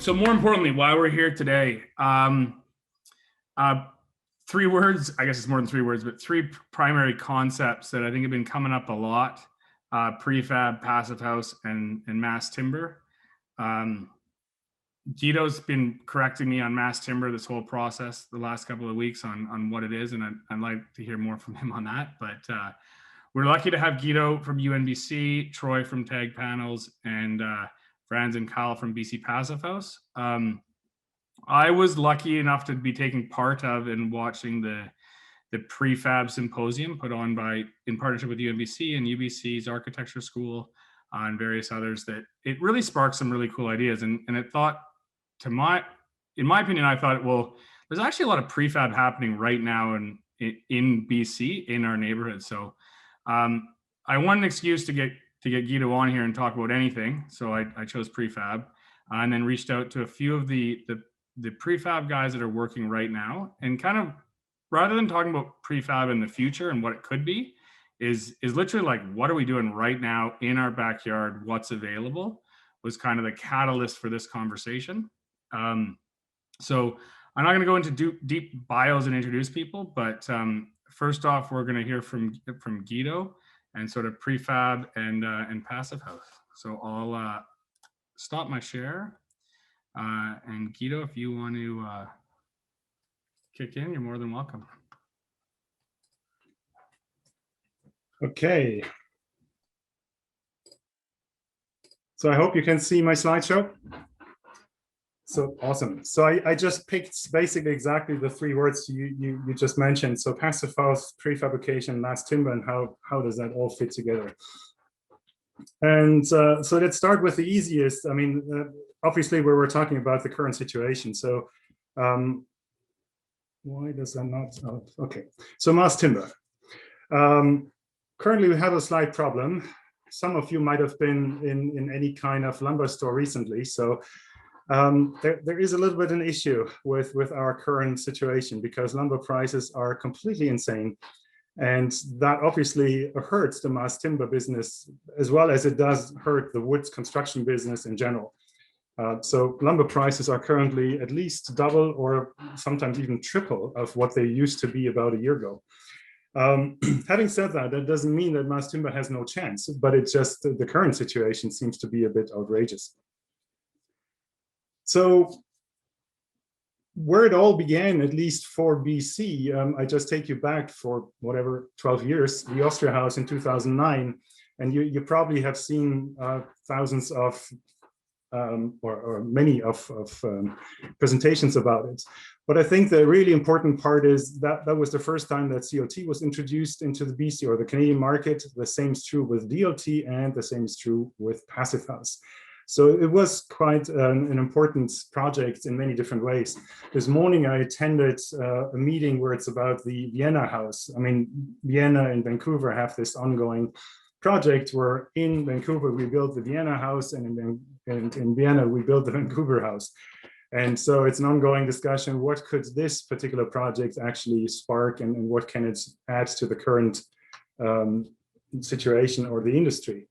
So more importantly, why we're here today, 3 words, I guess it's more than 3 words, but 3 primary concepts that I think have been coming up a lot: prefab, passive house, and mass timber. Guido's been correcting me on mass timber this whole process the last couple of weeks on what it is, and I'd like to hear more from him on that. But we're lucky to have Guido from UNBC, Troy from Tag Panels, and Franz and Kyle from BC Passive House. I was lucky enough to be taking part of and watching the prefab symposium put on in partnership with UNBC and UBC's architecture school and various others. That it really sparked some really cool ideas, and it thought, in my opinion, I thought, well, there's actually a lot of prefab happening right now in BC in our neighborhood. So I wanted an excuse to get Guido on here and talk about anything. So I chose prefab, and then reached out to a few of the prefab guys that are working right now, and kind of, rather than talking about prefab in the future and what it could be, is literally like, what are we doing right now in our backyard? What's available was kind of the catalyst for this conversation. So I'm not going to go into deep bios and introduce people, but first off, we're going to hear from Guido and sort of prefab and passive house. So I'll stop my share. And Guido, if you want to kick in, you're more than welcome. Okay. So I hope you can see my slideshow. So awesome. So I just picked basically exactly the 3 words you just mentioned. So passive house, prefabrication, mass timber, and how does that all fit together? And so let's start with the easiest. I mean, obviously we're talking about the current situation. So why does that not? Oh, okay. So mass timber. Currently we have a slight problem. Some of you might have been in any kind of lumber store recently. So there is a little bit an issue with our current situation, because lumber prices are completely insane. And that obviously hurts the mass timber business, as well as it does hurt the wood construction business in general. So lumber prices are currently at least double or sometimes even triple of what they used to be about a year ago. Having said that, that doesn't mean that mass timber has no chance, but it's just the current situation seems to be a bit outrageous. So where it all began, at least for BC, I just take you back for whatever, 12 years, the Austria House in 2009, and you probably have seen thousands of or many of presentations about it. But I think the really important part is that that was the first time that CLT was introduced into the BC or the Canadian market. The same is true with DLT, and the same is true with passive house. So it was quite an important project in many different ways. This morning I attended a meeting where it's about the Vienna house. I mean, Vienna and Vancouver have this ongoing project where in Vancouver we built the Vienna house, and in Vienna we built the Vancouver house. And so it's an ongoing discussion. What could this particular project actually spark, and what can it add to the current situation or the industry?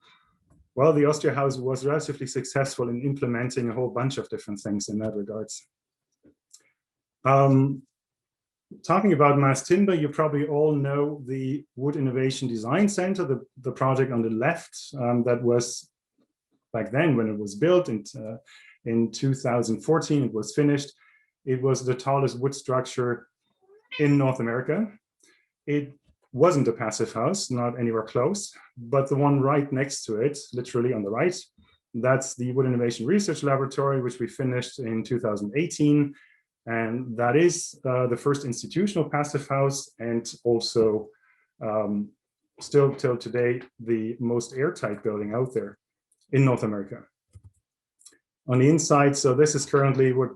Well, the Austria House was relatively successful in implementing a whole bunch of different things in that regards. Talking about mass timber, you probably all know the Wood Innovation Design Center, the project on the left that was back then when it was built in 2014, it was finished. It was the tallest wood structure in North America. It wasn't a passive house, not anywhere close, but the one right next to it, literally on the right, that's the Wood Innovation Research Laboratory, which we finished in 2018. And that is the first institutional passive house, and also still till today, the most airtight building out there in North America. On the inside, so this is currently where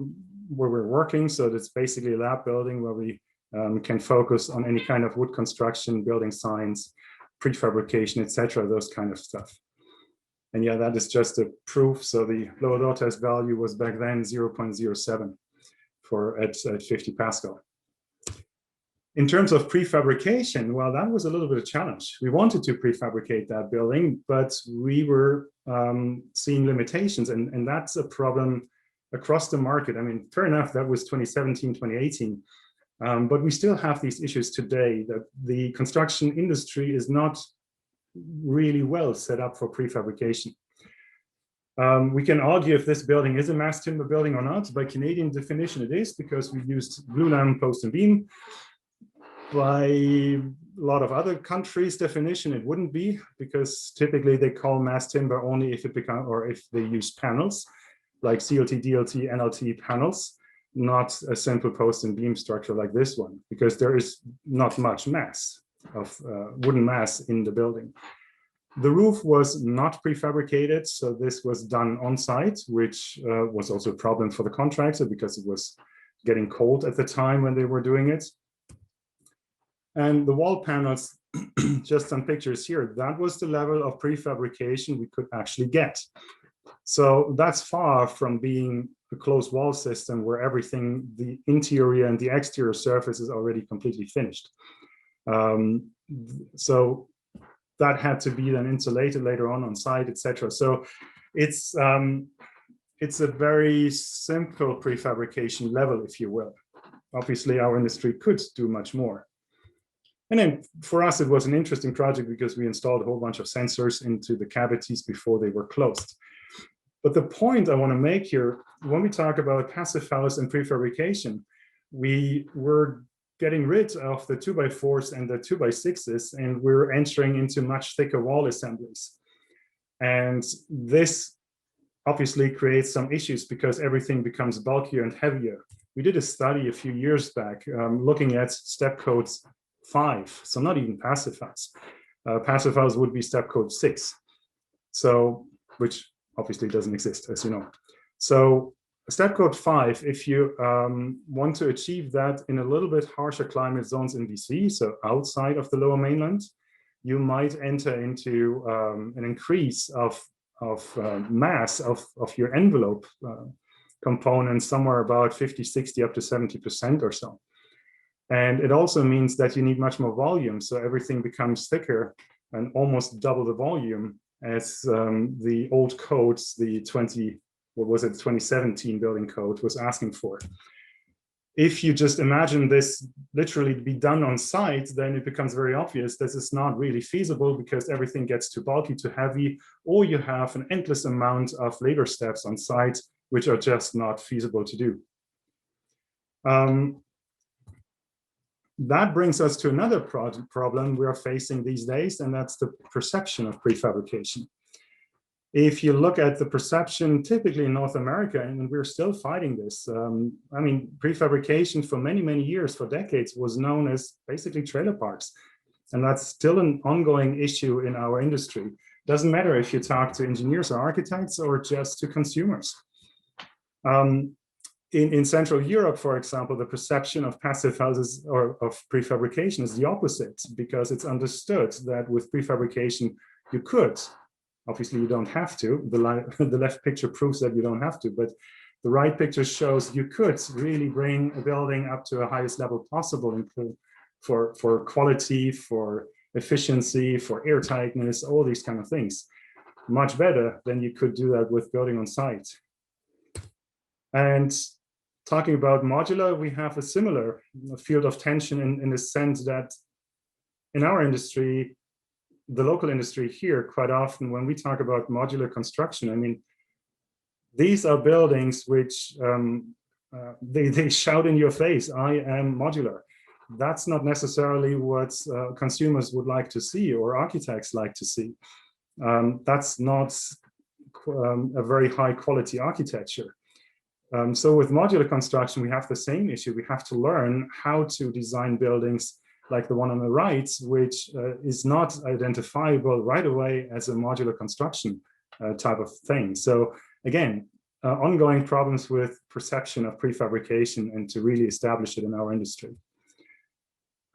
we're working. So that's basically a lab building where we can focus on any kind of wood construction, building science, prefabrication, etc., those kind of stuff. And yeah, that is just a proof. So the lower law test value was back then 0.07 at 50 Pascal. In terms of prefabrication, well, that was a little bit of a challenge. We wanted to prefabricate that building, but we were seeing limitations, and that's a problem across the market. I mean, fair enough, that was 2017, 2018. But we still have these issues today, that the construction industry is not really well set up for prefabrication. We can argue if this building is a mass timber building or not. By Canadian definition, it is, because we used glulam, post and beam. By a lot of other countries' definition, it wouldn't be, because typically they call mass timber only if it becomes, or if they use panels like CLT, DLT, NLT panels, not a simple post and beam structure like this one, because there is not much mass of wooden mass in the building. The roof was not prefabricated, so this was done on site, which was also a problem for the contractor because it was getting cold at the time when they were doing it. And the wall panels, just some pictures here, that was the level of prefabrication we could actually get. So that's far from being a closed wall system where everything, the interior and the exterior surface is already completely finished. So that had to be then insulated later on site, etc. So it's a very simple prefabrication level, if you will. Obviously, our industry could do much more. And then for us, it was an interesting project because we installed a whole bunch of sensors into the cavities before they were closed. But the point I want to make here, when we talk about passive house and prefabrication, we were getting rid of the 2x4s and the 2x6s, and we're entering into much thicker wall assemblies. And this obviously creates some issues because everything becomes bulkier and heavier. We did a study a few years back looking at step codes 5, so not even passive house. Passive house would be step code 6, so which obviously doesn't exist, as you know. So step code 5, if you want to achieve that in a little bit harsher climate zones in BC, so outside of the lower mainland, you might enter into an increase of mass of your envelope components somewhere about 50, 60, up to 70% or so. And it also means that you need much more volume. So everything becomes thicker and almost double the volume as the old codes, the 2017 building code was asking for. If you just imagine this literally be done on site, then it becomes very obvious this is not really feasible because everything gets too bulky, too heavy, or you have an endless amount of labor steps on site, which are just not feasible to do. That brings us to another problem we are facing these days, and that's the perception of prefabrication. If you look at the perception typically in North America, and we're still fighting this, I mean, prefabrication for many, many years, for decades, was known as basically trailer parks. And that's still an ongoing issue in our industry. Doesn't matter if you talk to engineers or architects or just to consumers. In Central Europe, for example, the perception of passive houses or of prefabrication is the opposite, because it's understood that with prefabrication, you could, obviously you don't have to, the left picture proves that you don't have to, but the right picture shows you could really bring a building up to the highest level possible for quality, for efficiency, for air tightness, all these kind of things. Much better than you could do that with building on site. And talking about modular, we have a similar field of tension in the sense that in our industry, the local industry here, quite often when we talk about modular construction, I mean, these are buildings which they shout in your face, I am modular. That's not necessarily what consumers would like to see or architects like to see. That's not a very high quality architecture. So with modular construction, we have the same issue. We have to learn how to design buildings like the one on the right, which is not identifiable right away as a modular construction type of thing. So again, ongoing problems with perception of prefabrication and to really establish it in our industry.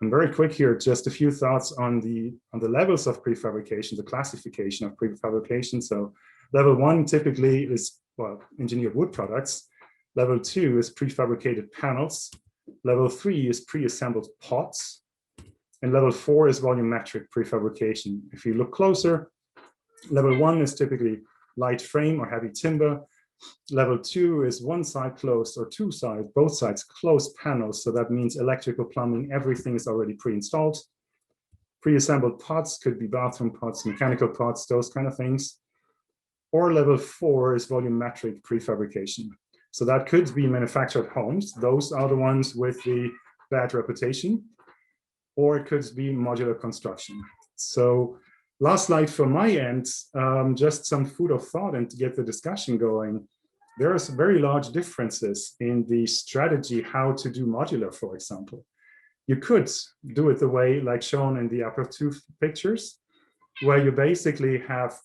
And very quick here, just a few thoughts on the levels of prefabrication, the classification of prefabrication. So level 1 typically is, well, engineered wood products. Level 2 is prefabricated panels. Level 3 is pre-assembled pots. And level 4 is volumetric prefabrication. If you look closer, level 1 is typically light frame or heavy timber. Level 2 is one side closed or two sides, both sides closed panels. So that means electrical, plumbing, everything is already pre-installed. Pre-assembled pots could be bathroom pots, mechanical pots, those kind of things. Or level 4 is volumetric prefabrication. So that could be manufactured homes. Those are the ones with the bad reputation. Or it could be modular construction. So last slide from my end, just some food of thought and to get the discussion going. There are some very large differences in the strategy how to do modular, for example. You could do it the way like shown in the upper two pictures, where you basically have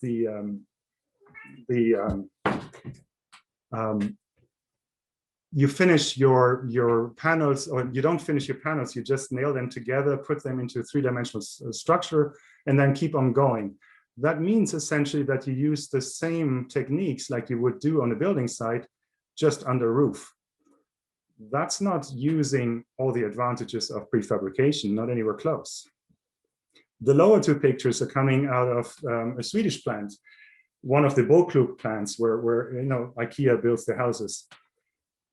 you finish your panels, or you don't finish your panels, you just nail them together, put them into a three-dimensional structure, and then keep on going. That means essentially that you use the same techniques like you would do on a building site, just under roof. That's not using all the advantages of prefabrication, not anywhere close. The lower two pictures are coming out of a Swedish plant, one of the Boklok plants where IKEA builds the houses.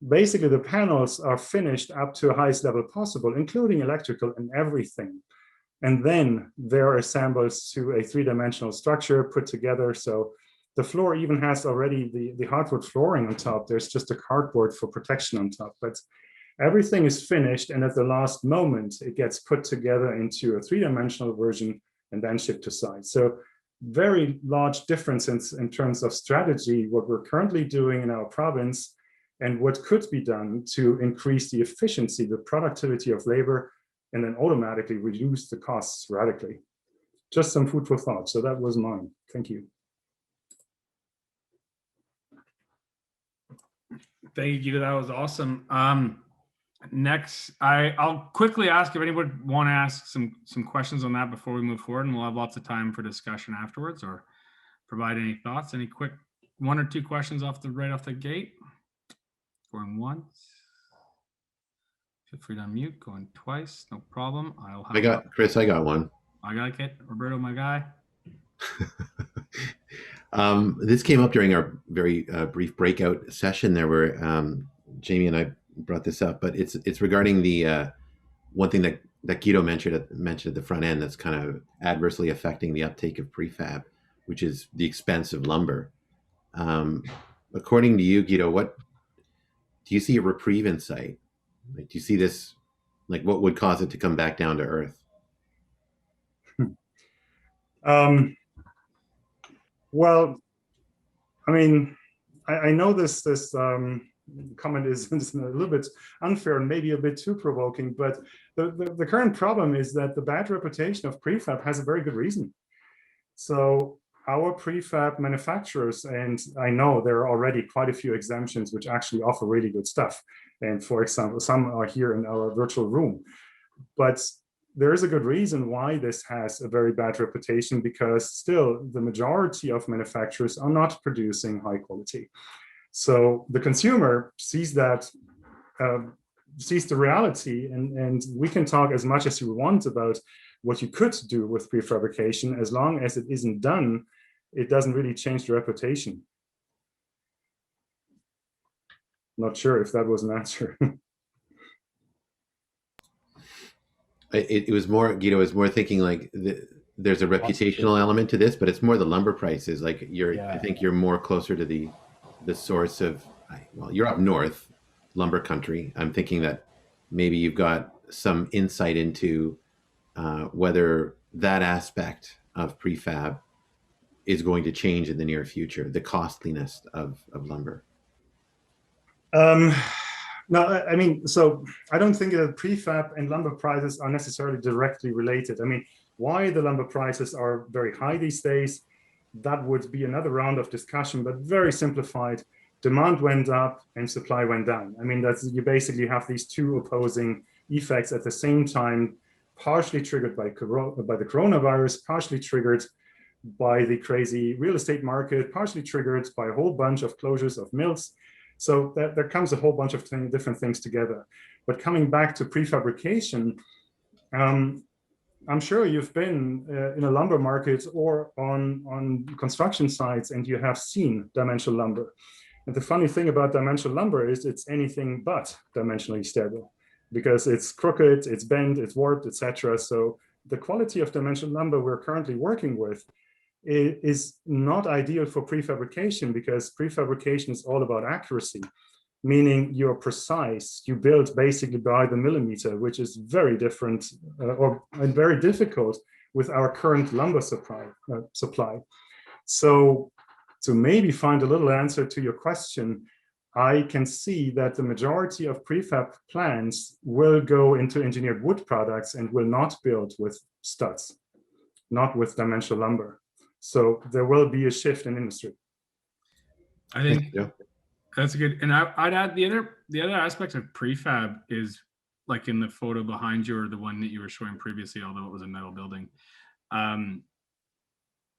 Basically, the panels are finished up to the highest level possible, including electrical and everything. And then they're assembled to a three-dimensional structure put together. So the floor even has already the hardwood flooring on top. There's just a cardboard for protection on top. But everything is finished, and at the last moment, it gets put together into a three-dimensional version and then shipped to site. So very large differences in terms of strategy, what we're currently doing in our province and what could be done to increase the efficiency, the productivity of labor, and then automatically reduce the costs radically. Just some food for thought. So that was mine. Thank you. Thank you, Guido. That was awesome. Next, I'll quickly ask if anybody want to ask some questions on that before we move forward, and we'll have lots of time for discussion afterwards, or provide any thoughts. Any quick one or two questions right off the gate? Going once. Feel free to unmute. Going twice. No problem. I got Chris. I got one. I got it. Roberto, my guy. This came up during our very brief breakout session there, where Jamie and I brought this up, but it's regarding the one thing that Guido mentioned at the front end that's kind of adversely affecting the uptake of prefab, which is the expense of lumber. According to you, Guido, what do you see a reprieve in sight? Like, do you see this? Like, what would cause it to come back down to earth? Well, I mean, I know this comment is a little bit unfair and maybe a bit too provoking, but the current problem is that the bad reputation of prefab has a very good reason. So our prefab manufacturers, and I know there are already quite a few exemptions which actually offer really good stuff. And for example, some are here in our virtual room, but there is a good reason why this has a very bad reputation, because still the majority of manufacturers are not producing high quality. So the consumer sees that, sees the reality, and we can talk as much as you want about what you could do with prefabrication. As long as it isn't done, it doesn't really change the reputation. Not sure if that was an answer. It was more, Guido, was more thinking like there's a reputational element to this, but it's more the lumber prices. Like I think you're more closer to the source of, well, you're up north, lumber country. I'm thinking that maybe you've got some insight into whether that aspect of prefab is going to change in the near future, the costliness of lumber. No, I mean, so I don't think that prefab and lumber prices are necessarily directly related. I mean, why the lumber prices are very high these days, that would be another round of discussion, but very simplified. Demand went up and supply went down. I mean, you basically have these two opposing effects at the same time, partially triggered by the coronavirus, partially triggered by the crazy real estate market, partially triggered by a whole bunch of closures of mills. So there comes a whole bunch of different things together. But coming back to prefabrication, I'm sure you've been in a lumber market or on construction sites, and you have seen dimensional lumber. And the funny thing about dimensional lumber is it's anything but dimensionally stable, because it's crooked, it's bent, it's warped, etc. So the quality of dimensional lumber we're currently working with is not ideal for prefabrication, because prefabrication is all about accuracy, meaning you're precise, you build basically by the millimeter, which is very different and very difficult with our current lumber supply. So to maybe find a little answer to your question, I can see that the majority of prefab plans will go into engineered wood products and will not build with studs, not with dimensional lumber. So there will be a shift in industry. I think that's a good, and I'd add the other aspect of prefab is, like in the photo behind you, or the one that you were showing previously, although it was a metal building.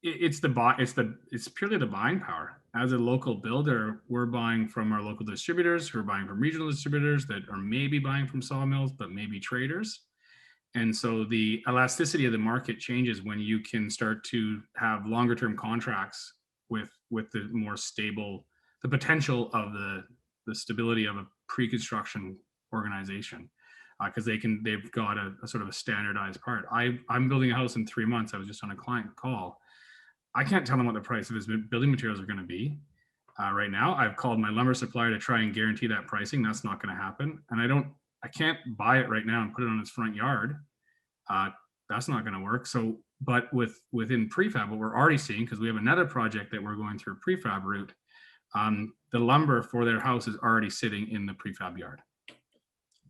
It's purely the buying power. As a local builder, we're buying from our local distributors, who are buying from regional distributors that are maybe buying from sawmills, but maybe traders. And so the elasticity of the market changes when you can start to have longer term contracts with the more stable, the potential of the stability of a pre-construction organization, because they've got a sort of a standardized part. I'm building a house in 3 months. I was just on a client call. I can't tell them what the price of his building materials are going to be right now. I've called my lumber supplier to try and guarantee that pricing. That's not going to happen. And I can't buy it right now and put it on his front yard. That's not going to work. So, but within prefab, what we're already seeing, because we have another project that we're going through prefab route, the lumber for their house is already sitting in the prefab yard.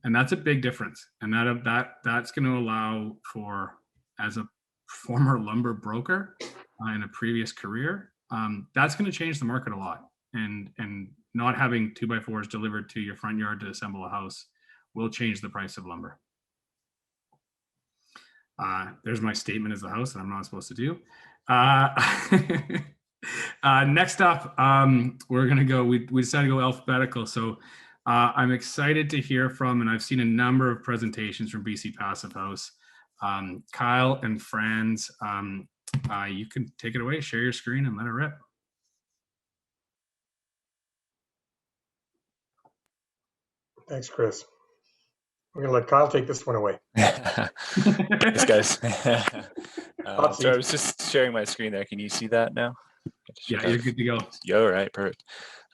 And that's a big difference. And that's going to allow for, as a former lumber broker in a previous career, that's going to change the market a lot. And not having 2x4s delivered to your front yard to assemble a house will change the price of lumber. There's my statement as a host that I'm not supposed to do. Next up, we're going to go, we decided to go alphabetical. So I'm excited to hear from, and I've seen a number of presentations from BC Passive House. Kyle and Franz, you can take it away, share your screen and let it rip. Thanks, Chris. I'm going to let Kyle take this one away. Thanks, guys. So I was just sharing my screen there. Can you see that now? Yeah, you're good to go. Yeah, all right, perfect.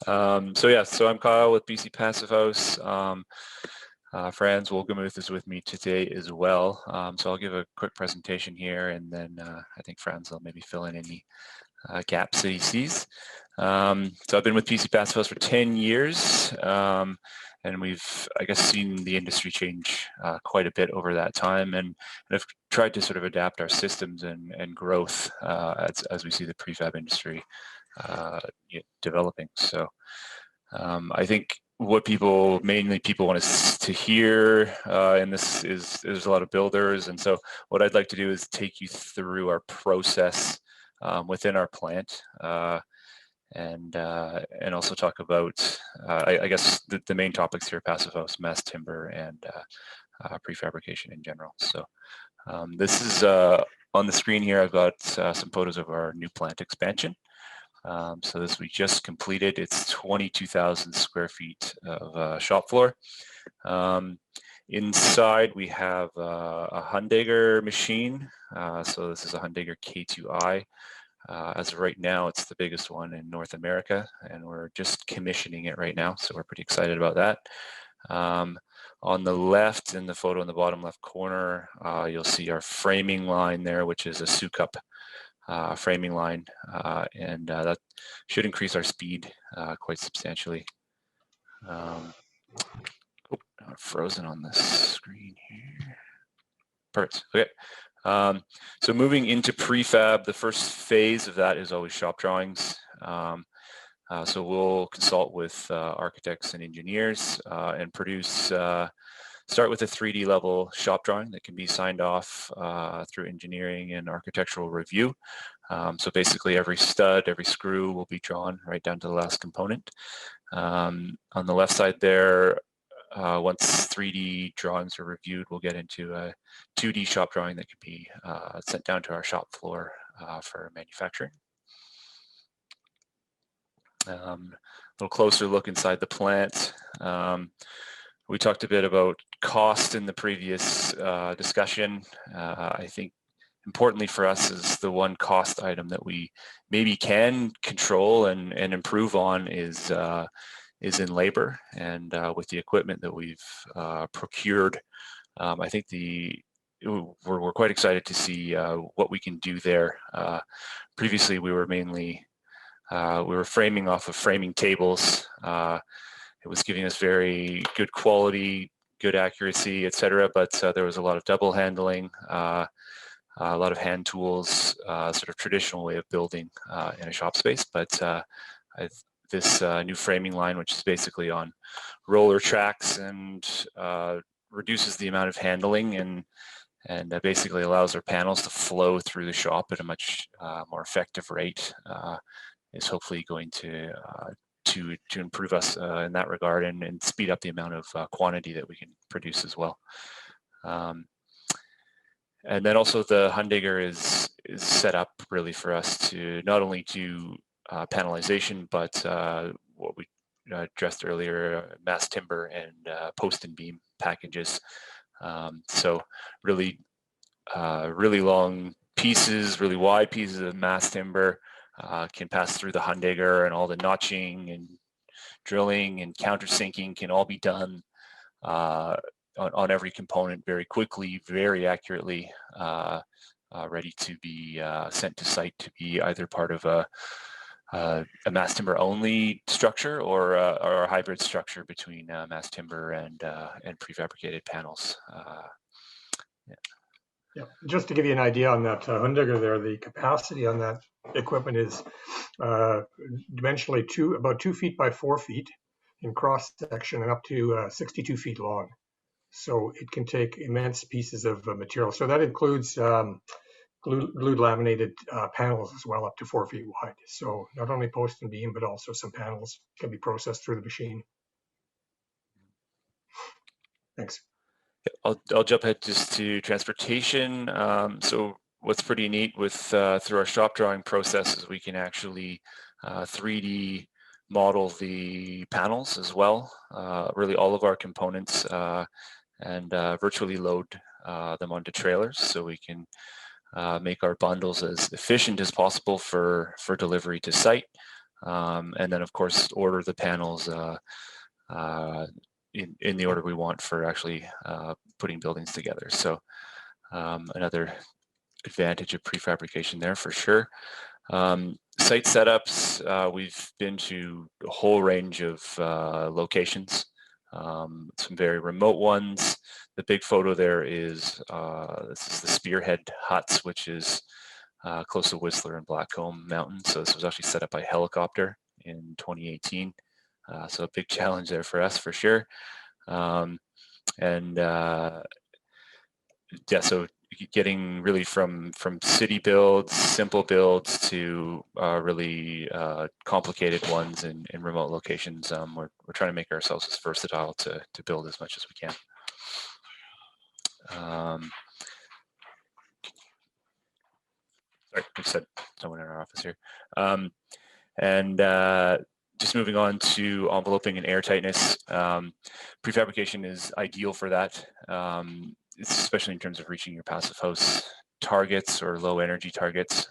So I'm Kyle with BC Passive House. Franz Wolgemuth is with me today as well. So I'll give a quick presentation here, and then I think Franz will maybe fill in any gaps that he sees. So I've been with BC Passive House for 10 years. And we've, I guess, seen the industry change quite a bit over that time, and have tried to sort of adapt our systems and growth as we see the prefab industry developing. So I think what mainly people want us to hear in this is there's a lot of builders, and so what I'd like to do is take you through our process within our plant. And also talk about, I guess, the main topics here: passive house, mass timber, and prefabrication in general. So this is on the screen here. I've got some photos of our new plant expansion. So this we just completed. It's 22,000 square feet of shop floor. Inside we have a Hundager machine. So this is a Hundager K2i. As of right now, it's the biggest one in North America, and we're just commissioning it right now, so we're pretty excited about that. On the left, in the photo in the bottom left corner, you'll see our framing line there, which is a Sucup framing line, and that should increase our speed quite substantially. Oh, I'm frozen on this screen here. Perfect. Okay. So moving into prefab, the first phase of that is always shop drawings. So we'll consult with architects and engineers and produce, start with a 3D level shop drawing that can be signed off through engineering and architectural review. So basically every stud, every screw will be drawn right down to the last component. On the left side there, once 3D drawings are reviewed, we'll get into a 2D shop drawing that can be sent down to our shop floor for manufacturing. A little closer look inside the plant. We talked a bit about cost in the previous discussion. I think importantly for us is the one cost item that we maybe can control and improve on is in labor, and with the equipment that we've procured, I think we're quite excited to see what we can do there. Previously, we were mainly framing off of framing tables. It was giving us very good quality, good accuracy, etc. But there was a lot of double handling, a lot of hand tools, sort of traditional way of building in a shop space. But this new framing line, which is basically on roller tracks and reduces the amount of handling and basically allows our panels to flow through the shop at a much more effective rate, is hopefully going to improve us in that regard and speed up the amount of quantity that we can produce as well. And then also the Hundigger is set up really for us to not only do panelization, but what we addressed earlier, mass timber and post and beam packages. So really long pieces, really wide pieces of mass timber can pass through the Hundigger, and all the notching and drilling and countersinking can all be done on every component very quickly, very accurately, ready to be sent to site to be either part of a mass timber only structure or a hybrid structure between mass timber and prefabricated panels. Yeah, just to give you an idea on that Hundigger there, the capacity on that equipment is dimensionally about 2 feet by 4 feet in cross section and up to 62 feet long. So it can take immense pieces of material. So that includes glued laminated panels as well, up to 4 feet wide. So not only post and beam, but also some panels can be processed through the machine. Thanks. I'll jump ahead just to transportation. So what's pretty neat with through our shop drawing process is we can actually 3D model the panels as well, really all of our components, and virtually load them onto trailers, so we can make our bundles as efficient as possible for delivery to site, and then of course order the panels in the order we want for actually putting buildings together. So another advantage of prefabrication there for sure. Site setups, we've been to a whole range of locations, some very remote ones. The big photo there is, this is the Spearhead Huts, which is close to Whistler and Blackcomb Mountain. So this was actually set up by helicopter in 2018. So a big challenge there for us for sure. Yeah, so getting really from city builds, simple builds to really complicated ones in remote locations. We're trying to make ourselves as versatile to build as much as we can. Sorry, I just had someone in our office here. Just moving on to enveloping and air tightness. Prefabrication is ideal for that, especially in terms of reaching your passive house targets or low energy targets.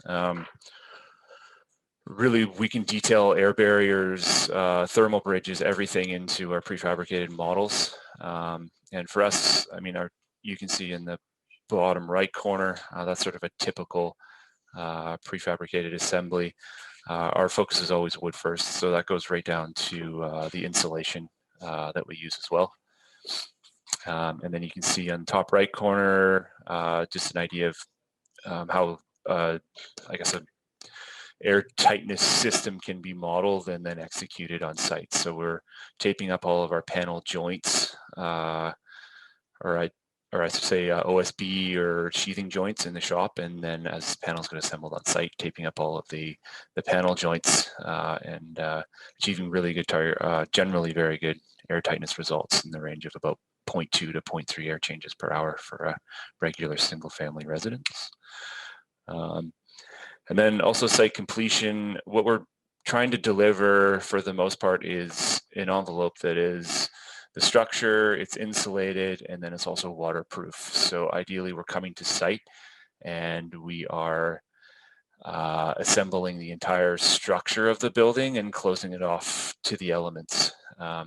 Really, we can detail air barriers, thermal bridges, everything into our prefabricated models. And for us, I mean, you can see in the bottom right corner, that's sort of a typical prefabricated assembly. Our focus is always wood first, so that goes right down to the insulation that we use as well. And then you can see on the top right corner, just an idea of how, I guess, an air tightness system can be modeled and then executed on site. So we're taping up all of our panel joints, or I should say OSB or sheathing joints in the shop, and then as panels get assembled on site, taping up all of the panel joints and achieving really good, generally very good air tightness results in the range of about 0.2 to 0.3 air changes per hour for a regular single family residence. And then also site completion, what we're trying to deliver, for the most part, is an envelope that is the structure, it's insulated, and then it's also waterproof. So ideally, we're coming to site and we are assembling the entire structure of the building and closing it off to the elements.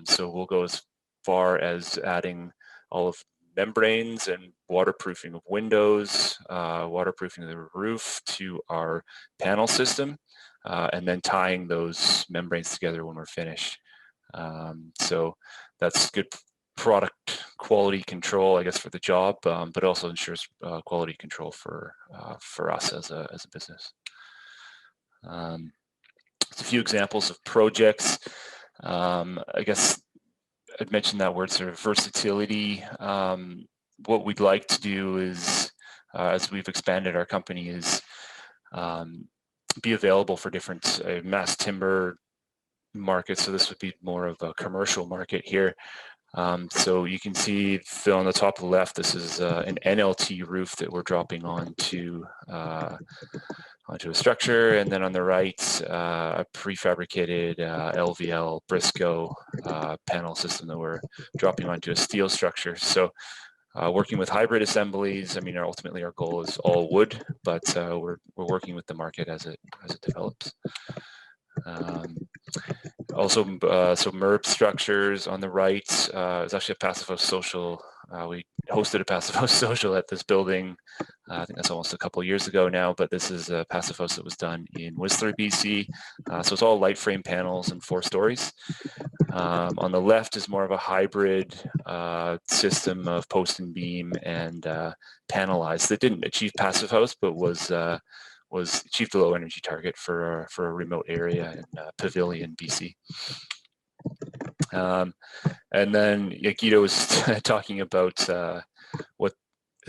So we'll go as far as adding all of membranes and waterproofing of windows, waterproofing of the roof to our panel system, and then tying those membranes together when we're finished. So that's good product quality control, I guess, for the job, but also ensures quality control for us as a business. Just a few examples of projects. I guess I'd mentioned that word, sort of versatility. What we'd like to do is, as we've expanded our company, is be available for different mass timber markets. So this would be more of a commercial market here. So you can see on the top of the left, this is an NLT roof that we're dropping onto a structure, and then on the right, a prefabricated LVL Briscoe panel system that we're dropping onto a steel structure. So working with hybrid assemblies, I mean, ultimately our goal is all wood, but we're working with the market as it develops. Also, so MERB structures on the right. It's actually a Passive House social. We hosted a Passive House social at this building. I think that's almost a couple of years ago now, but this is a Passive House that was done in Whistler, BC. So it's all light frame panels and 4 stories. On the left is more of a hybrid system of post and beam and panelized that didn't achieve Passive House, but was achieved a low energy target for a remote area in Pavilion, BC. And then Guido was talking about what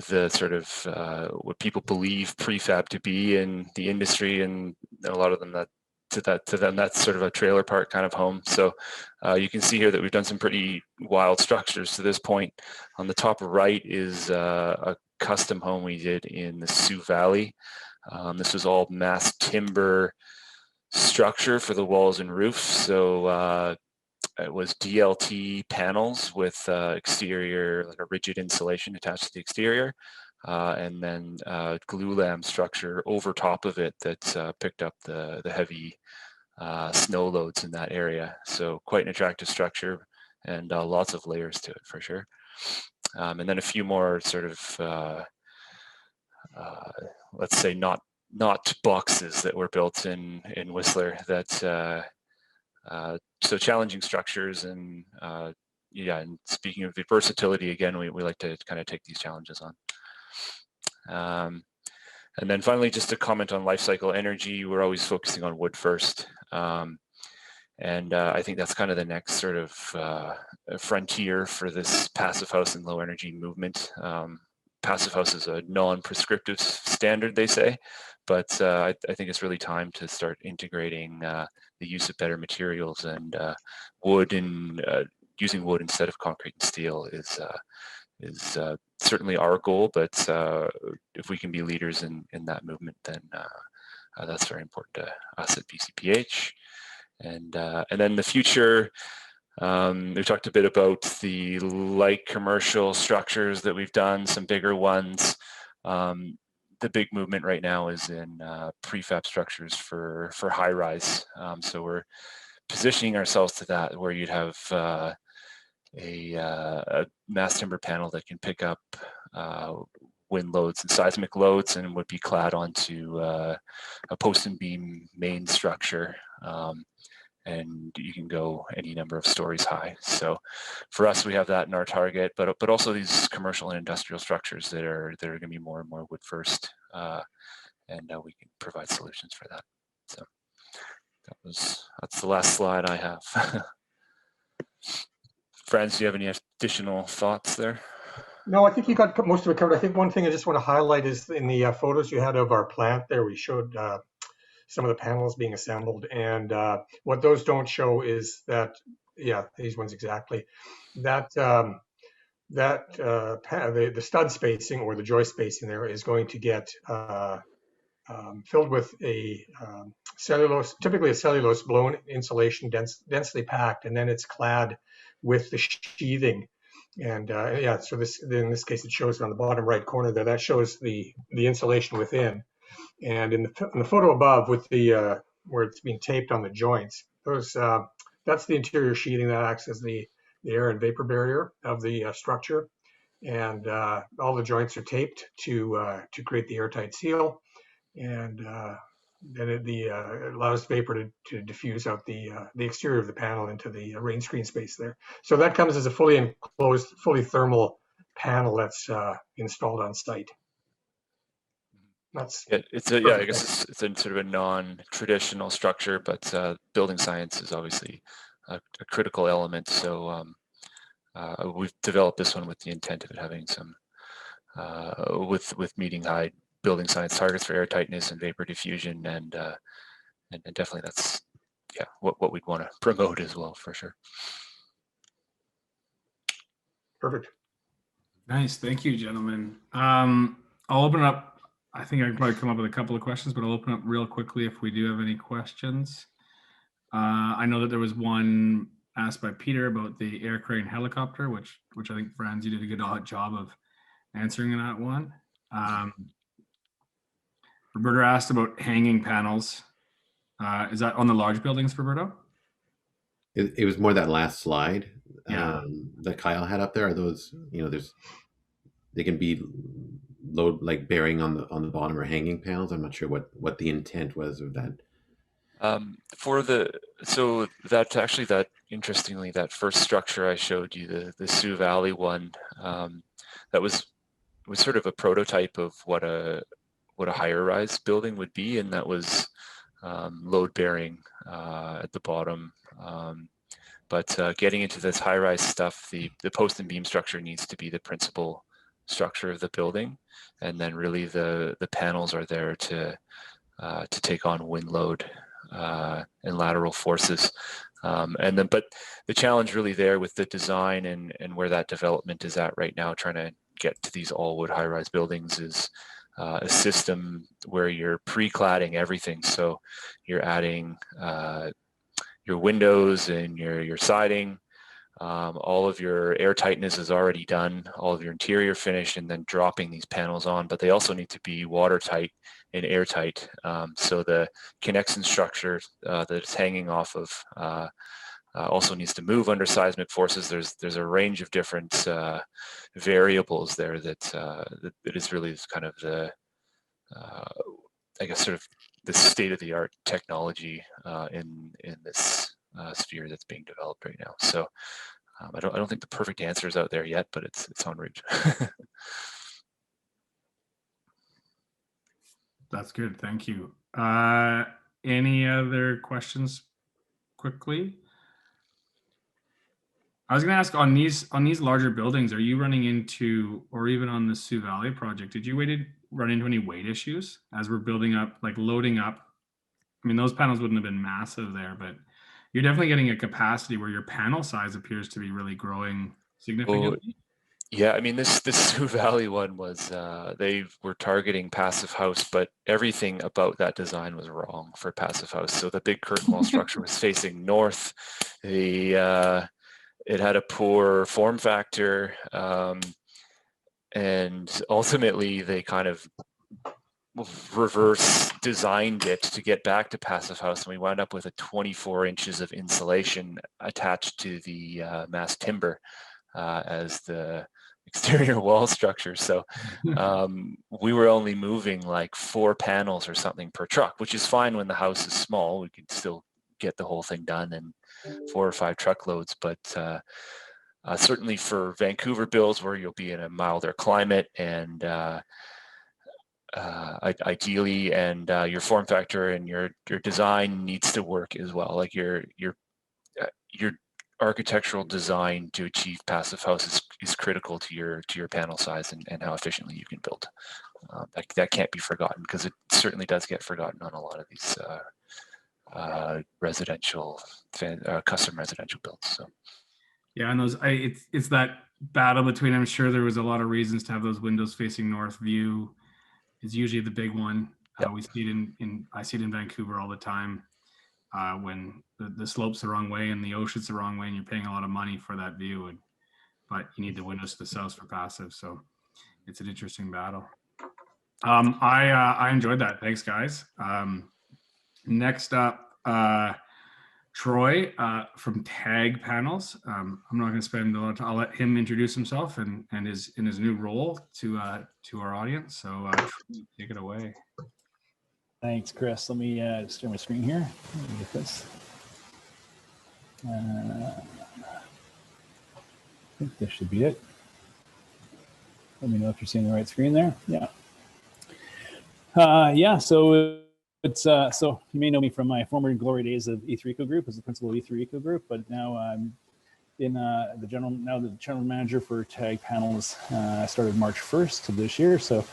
the sort of what people believe prefab to be in the industry, and a lot of them to them that's sort of a trailer park kind of home. So you can see here that we've done some pretty wild structures to this point. On the top right is a custom home we did in the Sioux Valley. This was all mass timber structure for the walls and roofs. So it was DLT panels with exterior, like a rigid insulation attached to the exterior, and then glulam structure over top of it that picked up the heavy snow loads in that area. So quite an attractive structure, and lots of layers to it for sure. And then a few more sort of let's say not boxes that were built in Whistler that so challenging structures, and yeah, and speaking of the versatility, again, we like to kind of take these challenges on. And then finally, just to comment on life cycle energy, we're always focusing on wood first. And I think that's kind of the next sort of frontier for this Passive House and low energy movement. Passive House is a non-prescriptive standard, they say, but I think it's really time to start integrating the use of better materials, and wood, and using wood instead of concrete and steel is certainly our goal. But if we can be leaders in that movement, then that's very important to us at BCPH. And then the future. We talked a bit about the light commercial structures that we've done, some bigger ones. The big movement right now is in prefab structures for high rise. So we're positioning ourselves to that, where you'd have a mass timber panel that can pick up wind loads and seismic loads, and would be clad onto a post and beam main structure. And you can go any number of stories high. So for us, we have that in our target, but also these commercial and industrial structures that are going to be more and more wood first, and we can provide solutions for that. So that's the last slide I have. Franz, do you have any additional thoughts there? No, I think you got most of it covered. I think one thing I just want to highlight is in the photos you had of our plant there, we showed some of the panels being assembled, and what those don't show is that, yeah, these ones exactly, that the stud spacing or the joist spacing there is going to get filled with a cellulose, typically a cellulose blown insulation, densely packed, and then it's clad with the sheathing. And yeah, so in this case, it shows on the bottom right corner there, that shows the insulation within. And in the photo above, with the where it's being taped on the joints, that's the interior sheathing that acts as the air and vapor barrier of the structure. And all the joints are taped to create the airtight seal. And then it allows vapor to diffuse out the exterior of the panel into the rain screen space there. So that comes as a fully enclosed, fully thermal panel that's installed on site. That's I guess it's a sort of a non-traditional structure, but building science is obviously a critical element. So we've developed this one with the intent of it having some with meeting high building science targets for air tightness and vapor diffusion, and definitely that's what we'd want to promote as well, for sure. perfect. Nice, thank you, gentlemen. I'll open up. I think I can probably come up with a couple of questions, but I'll open up real quickly if we do have any questions. I know that there was one asked by Peter about the air crane helicopter, which I think, Franz, you did a good job of answering that one. Roberto asked about hanging panels. Is that on the large buildings, Roberto? It was more that last slide Yeah. that Kyle had up there. Are those, they can be load like bearing on the bottom or hanging panels. I'm not sure what the intent was of that. Interestingly, that first structure I showed you, the Sioux Valley one, that was sort of a prototype of what a higher rise building would be, and that was load bearing at the bottom. But getting into this high rise stuff, the post and beam structure needs to be the principal structure of the building, and then really the panels are there to take on wind load and lateral forces. But the challenge really there with the design and where that development is at right now, trying to get to these all wood high rise buildings, is a system where you're pre-cladding everything. So you're adding your windows and your siding. All of your air tightness is already done, all of your interior finish, and then dropping these panels on. But they also need to be watertight and airtight. So the connection structure that it's hanging off of also needs to move under seismic forces. There's a range of different variables there that is really kind of the I guess sort of the state-of-the-art technology in this sphere that's being developed right now. So I don't think the perfect answer is out there yet, but it's en route. That's good. Thank you. Any other questions quickly? I was going to ask, on these larger buildings, are you running into, or even on the Sioux Valley project, did you run into any weight issues as we're building up, like loading up? I mean, those panels wouldn't have been massive there, but you're definitely getting a capacity where your panel size appears to be really growing significantly. Yeah, I mean, this Sioux Valley one was, they were targeting passive house, but everything about that design was wrong for passive house. So the big curtain wall structure was facing north. It had a poor form factor, and ultimately they kind of reverse designed it to get back to passive house, and we wound up with a 24 inches of insulation attached to the mass timber as the exterior wall structure. So we were only moving like 4 panels or something per truck, which is fine when the house is small. We could still get the whole thing done in 4 or 5 truckloads, but certainly for Vancouver builds where you'll be in a milder climate and ideally, and your form factor and your design needs to work as well. Like your architectural design to achieve passive house is critical to your panel size and how efficiently you can build. That can't be forgotten, because it certainly does get forgotten on a lot of these custom residential builds. So yeah, and it's that battle between, I'm sure there was a lot of reasons to have those windows facing north view is usually the big one. Yep. We see it I see it in Vancouver all the time when the slope's the wrong way and the ocean's the wrong way, and you're paying a lot of money for that view, but you need the windows to the south for passive. So it's an interesting battle. I enjoyed that. Thanks, guys. Next up, Troy from Tag Panels. I'm not going to spend a lot of time. I'll let him introduce himself and his new role to our audience. So Troy, take it away. Thanks, Chris. Let me just share my screen here. Let me get this. I think this should be it. Let me know if you're seeing the right screen there. Yeah. Yeah. So it's so you may know me from my former glory days of E3 Eco Group as the principal of E3 Eco Group, but now I'm in the general manager for Tag Panels. I started March 1st of this year. So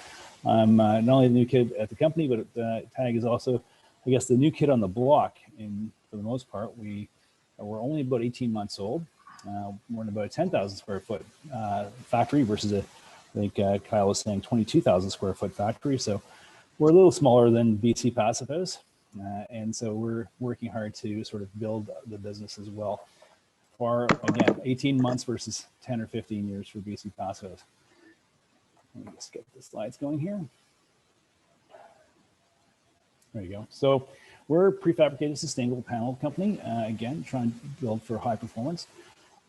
I'm not only the new kid at the company, but Tag is also, I guess, the new kid on the block. And for the most part, we're only about 18 months old. We're in about a 10,000 square foot factory versus I think Kyle was saying 22,000 square foot factory. So we're a little smaller than BC Passive House. And so we're working hard to sort of build the business as well. For, again, 18 months versus 10 or 15 years for BC Passive House. Let me just get the slides going here. There you go. So we're a prefabricated sustainable panel company. Again, trying to build for high performance.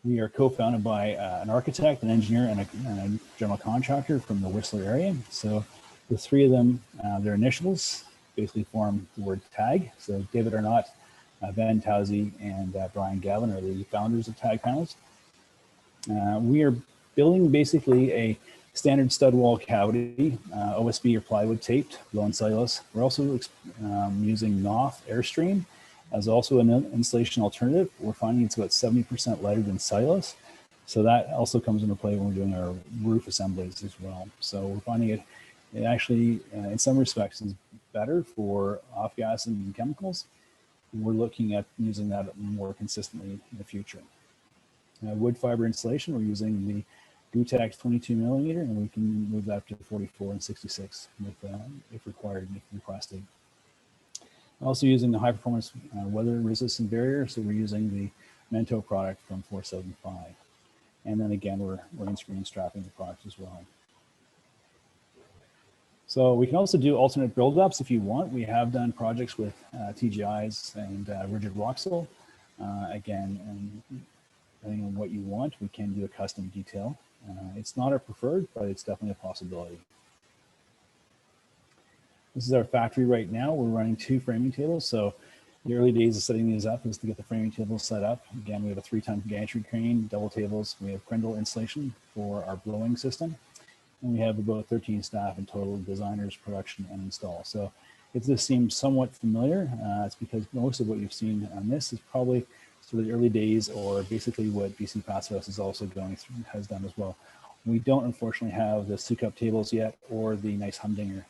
We are co-founded by an architect, an engineer, and a general contractor from the Whistler area. So the three of them, their initials basically form the word TAG. So David Arnott, Ben Towsey, and Brian Gavin are the founders of Tag Panels. We are building basically a standard stud wall cavity, OSB or plywood taped, low in cellulose. We're also using Noth Airstream as also an insulation alternative. We're finding it's about 70% lighter than cellulose. So that also comes into play when we're doing our roof assemblies as well. So we're finding it actually, in some respects, is better for off-gas and chemicals. We're looking at using that more consistently in the future. Wood fiber insulation, we're using the Gutex 22 millimeter, and we can move that up to 44 and 66 if required, if requested. Also using the high performance weather resistant barrier, so we're using the Mento product from 475. And then again, we're in-screen strapping the product as well. So we can also do alternate build-ups if you want. We have done projects with TGIs and rigid voxel. Again, and depending on what you want, we can do a custom detail. It's not our preferred, but it's definitely a possibility. This is our factory right now. We're running 2 framing tables. So the early days of setting these up is to get the framing tables set up. Again, we have a 3-ton gantry crane, double tables. We have Crindle insulation for our blowing system. And we have about 13 staff in total, designers, production, and install. So if this seems somewhat familiar, it's because most of what you've seen on this is probably sort of the early days, or basically what BC Passive House is also going through, has done as well. We don't unfortunately have the Sukup tables yet, or the nice humdinger.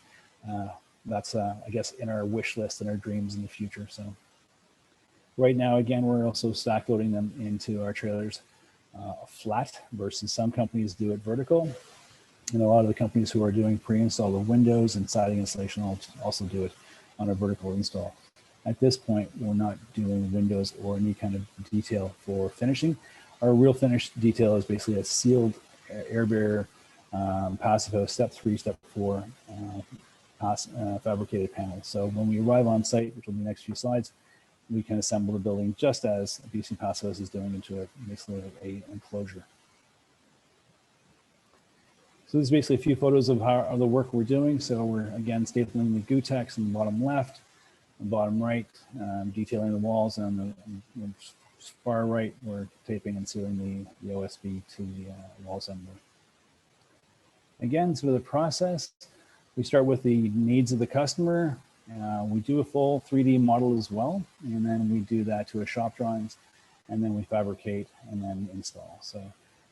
That's, I guess, in our wish list and our dreams in the future. So right now, again, we're also stack loading them into our trailers flat versus some companies do it vertical. And a lot of the companies who are doing pre-install of windows and siding installation also do it on a vertical install. At this point, we're not doing windows or any kind of detail for finishing. Our real finish detail is basically a sealed air barrier passive house, step 3, step 4 fabricated panel. So when we arrive on site, which will be the next few slides, we can assemble the building just as BC Passive House is doing into basically a enclosure. So this is basically a few photos of the work we're doing. So we're, again, stapling the Gutex in the bottom left and bottom right, detailing the walls, and on the far right, we're taping and sealing the OSB to the wall assembly. Again, sort of the process, we start with the needs of the customer. We do a full 3D model as well, and then we do that to a shop drawings, and then we fabricate and then install. So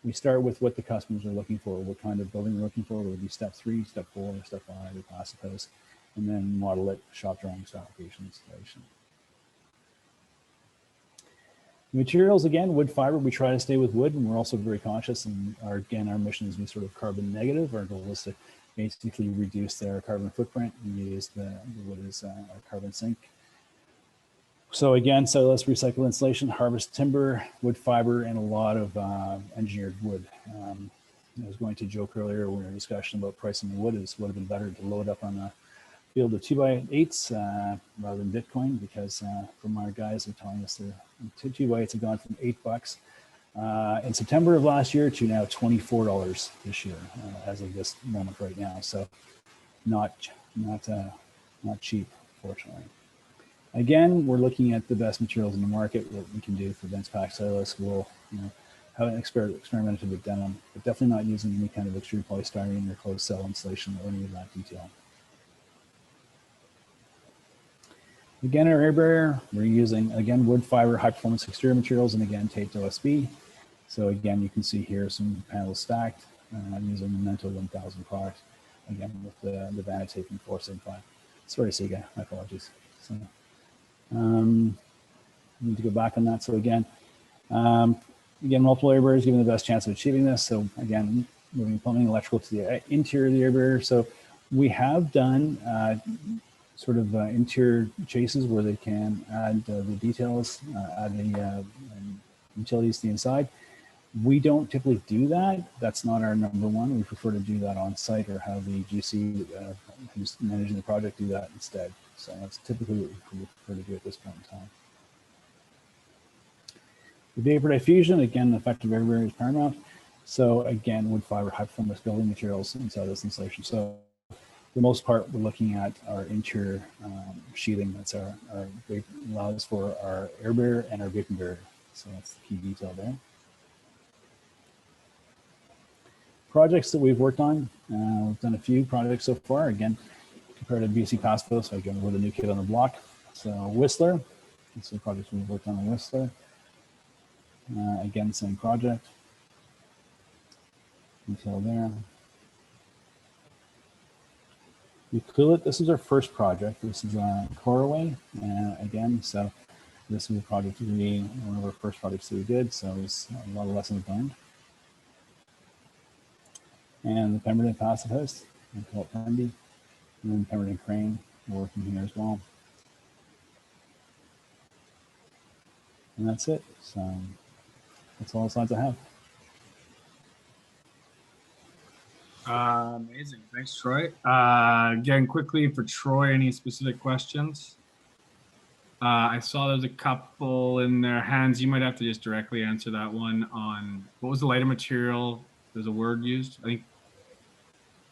we start with what the customers are looking for, what kind of building they're looking for. It would be step 3, step 4, step 5, or passive house, and then model it, shop drawings, fabrication, installation. Materials, again, wood fiber, we try to stay with wood, and we're also very conscious, and our mission is to be sort of carbon negative. Our goal is to basically reduce their carbon footprint and use the wood as a carbon sink. So again, cellulose recycled insulation, harvest timber, wood fiber, and a lot of engineered wood. I was going to joke earlier when we were discussion about pricing the wood, it would have been better to load up on a field of 2x8s rather than Bitcoin, because from our guys are telling us the 2x8s have gone from $8 in September of last year to now $24 this year as of this moment right now. So not cheap, fortunately. Again, we're looking at the best materials in the market, what we can do for dense packed cellulose. We'll have an experimented with denim, but definitely not using any kind of extruded polystyrene or closed cell insulation or any of that detail. Again, our air barrier, we're using, again, wood fiber, high performance exterior materials, and again, taped OSB. So again, you can see here some panels stacked using the Memento 1000 product, again, with the Vanna taping 475. Sorry, Sega, my apologies. So, need to go back on that. So again, multiple air barriers giving the best chance of achieving this. So again, moving plumbing, electrical to the interior of the air barrier. So we have done sort of interior chases where they can add the details, add the utilities to the inside. We don't typically do that. That's not our number one. We prefer to do that on site or have the GC who's managing the project do that instead. So that's typically what we prefer to do at this point in time. The vapor diffusion, again, the effective air barrier is paramount. So again, wood fiber, high performance building materials inside this insulation. So for the most part, we're looking at our interior sheathing. That's our allows for our air barrier and our vapor barrier. So that's the key detail there. Projects that we've worked on, we've done a few projects so far. Again, compared to BC Pasco, so again, we're the new kid on the block. So Whistler, that's the project we've worked on in Whistler. Again, same project. Detail there. Ucluelet, this is our first project. This is Coraway, again, so this is a project one of our first projects that we did, so it was a lot of lessons learned. And the Pemberton Passive House, we call it Pemby, and then Pemberton Crane, we're working here as well. And that's it. So that's all the slides I have. Amazing. Thanks, Troy. Again, quickly for Troy, any specific questions? I saw there's a couple in their hands. You might have to just directly answer that one on what was the lighter material? There's a word used, I think.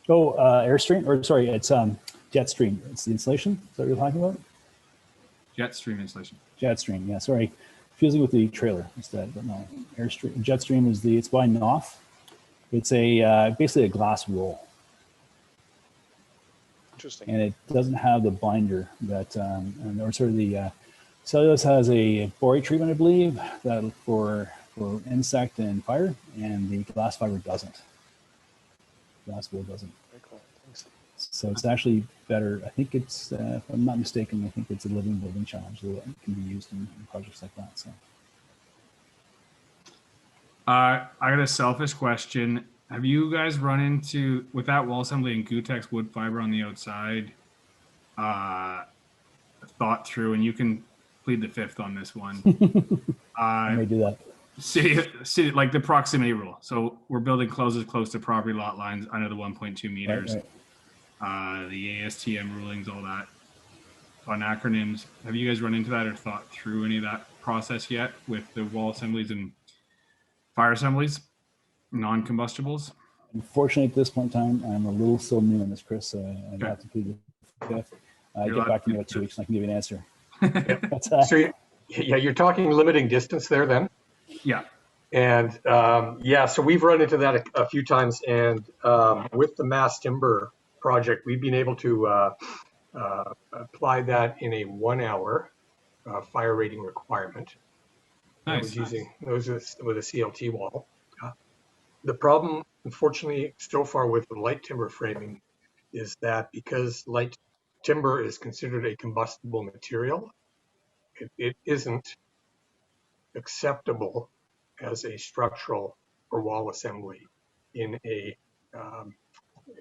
Oh, Airstream, or sorry, it's Jetstream. It's the insulation. Is that what you're talking about? Jetstream insulation. Jetstream, yeah, sorry. Confusing with the trailer instead, but no. Airstream, Jetstream is it's by Knopf. It's basically a glass wool. Interesting. And it doesn't have the binder that, or sort of the cellulose has a borate treatment, I believe, that for insect and fire, and the glass fiber doesn't. Glass wool doesn't. Very cool. Thanks. So it's actually better. I think it's, if I'm not mistaken, I think it's a living building challenge that can be used in projects like that. So. I got a selfish question. Have you guys run into, with that wall assembly and Gutex wood fiber on the outside, thought through, and you can plead the fifth on this one. I may do that. City, like the proximity rule. So we're building close to property lot lines under the 1.2 meters. Right. The ASTM rulings, all that. On acronyms, have you guys run into that or thought through any of that process yet with the wall assemblies and fire assemblies, non-combustibles? Unfortunately, at this point in time, I'm a little still new on this, Chris. So I'd have to plead the fifth. Get back to me in about 2 weeks and I can give you an answer. So you're talking limiting distance there then? Yeah. And yeah, so we've run into that a few times, and with the mass timber project, we've been able to apply that in a 1 hour fire rating requirement. Nice. I was using those with a CLT wall. The problem, unfortunately, so far with the light timber framing is that because light timber is considered a combustible material, it isn't acceptable as a structural or wall assembly in a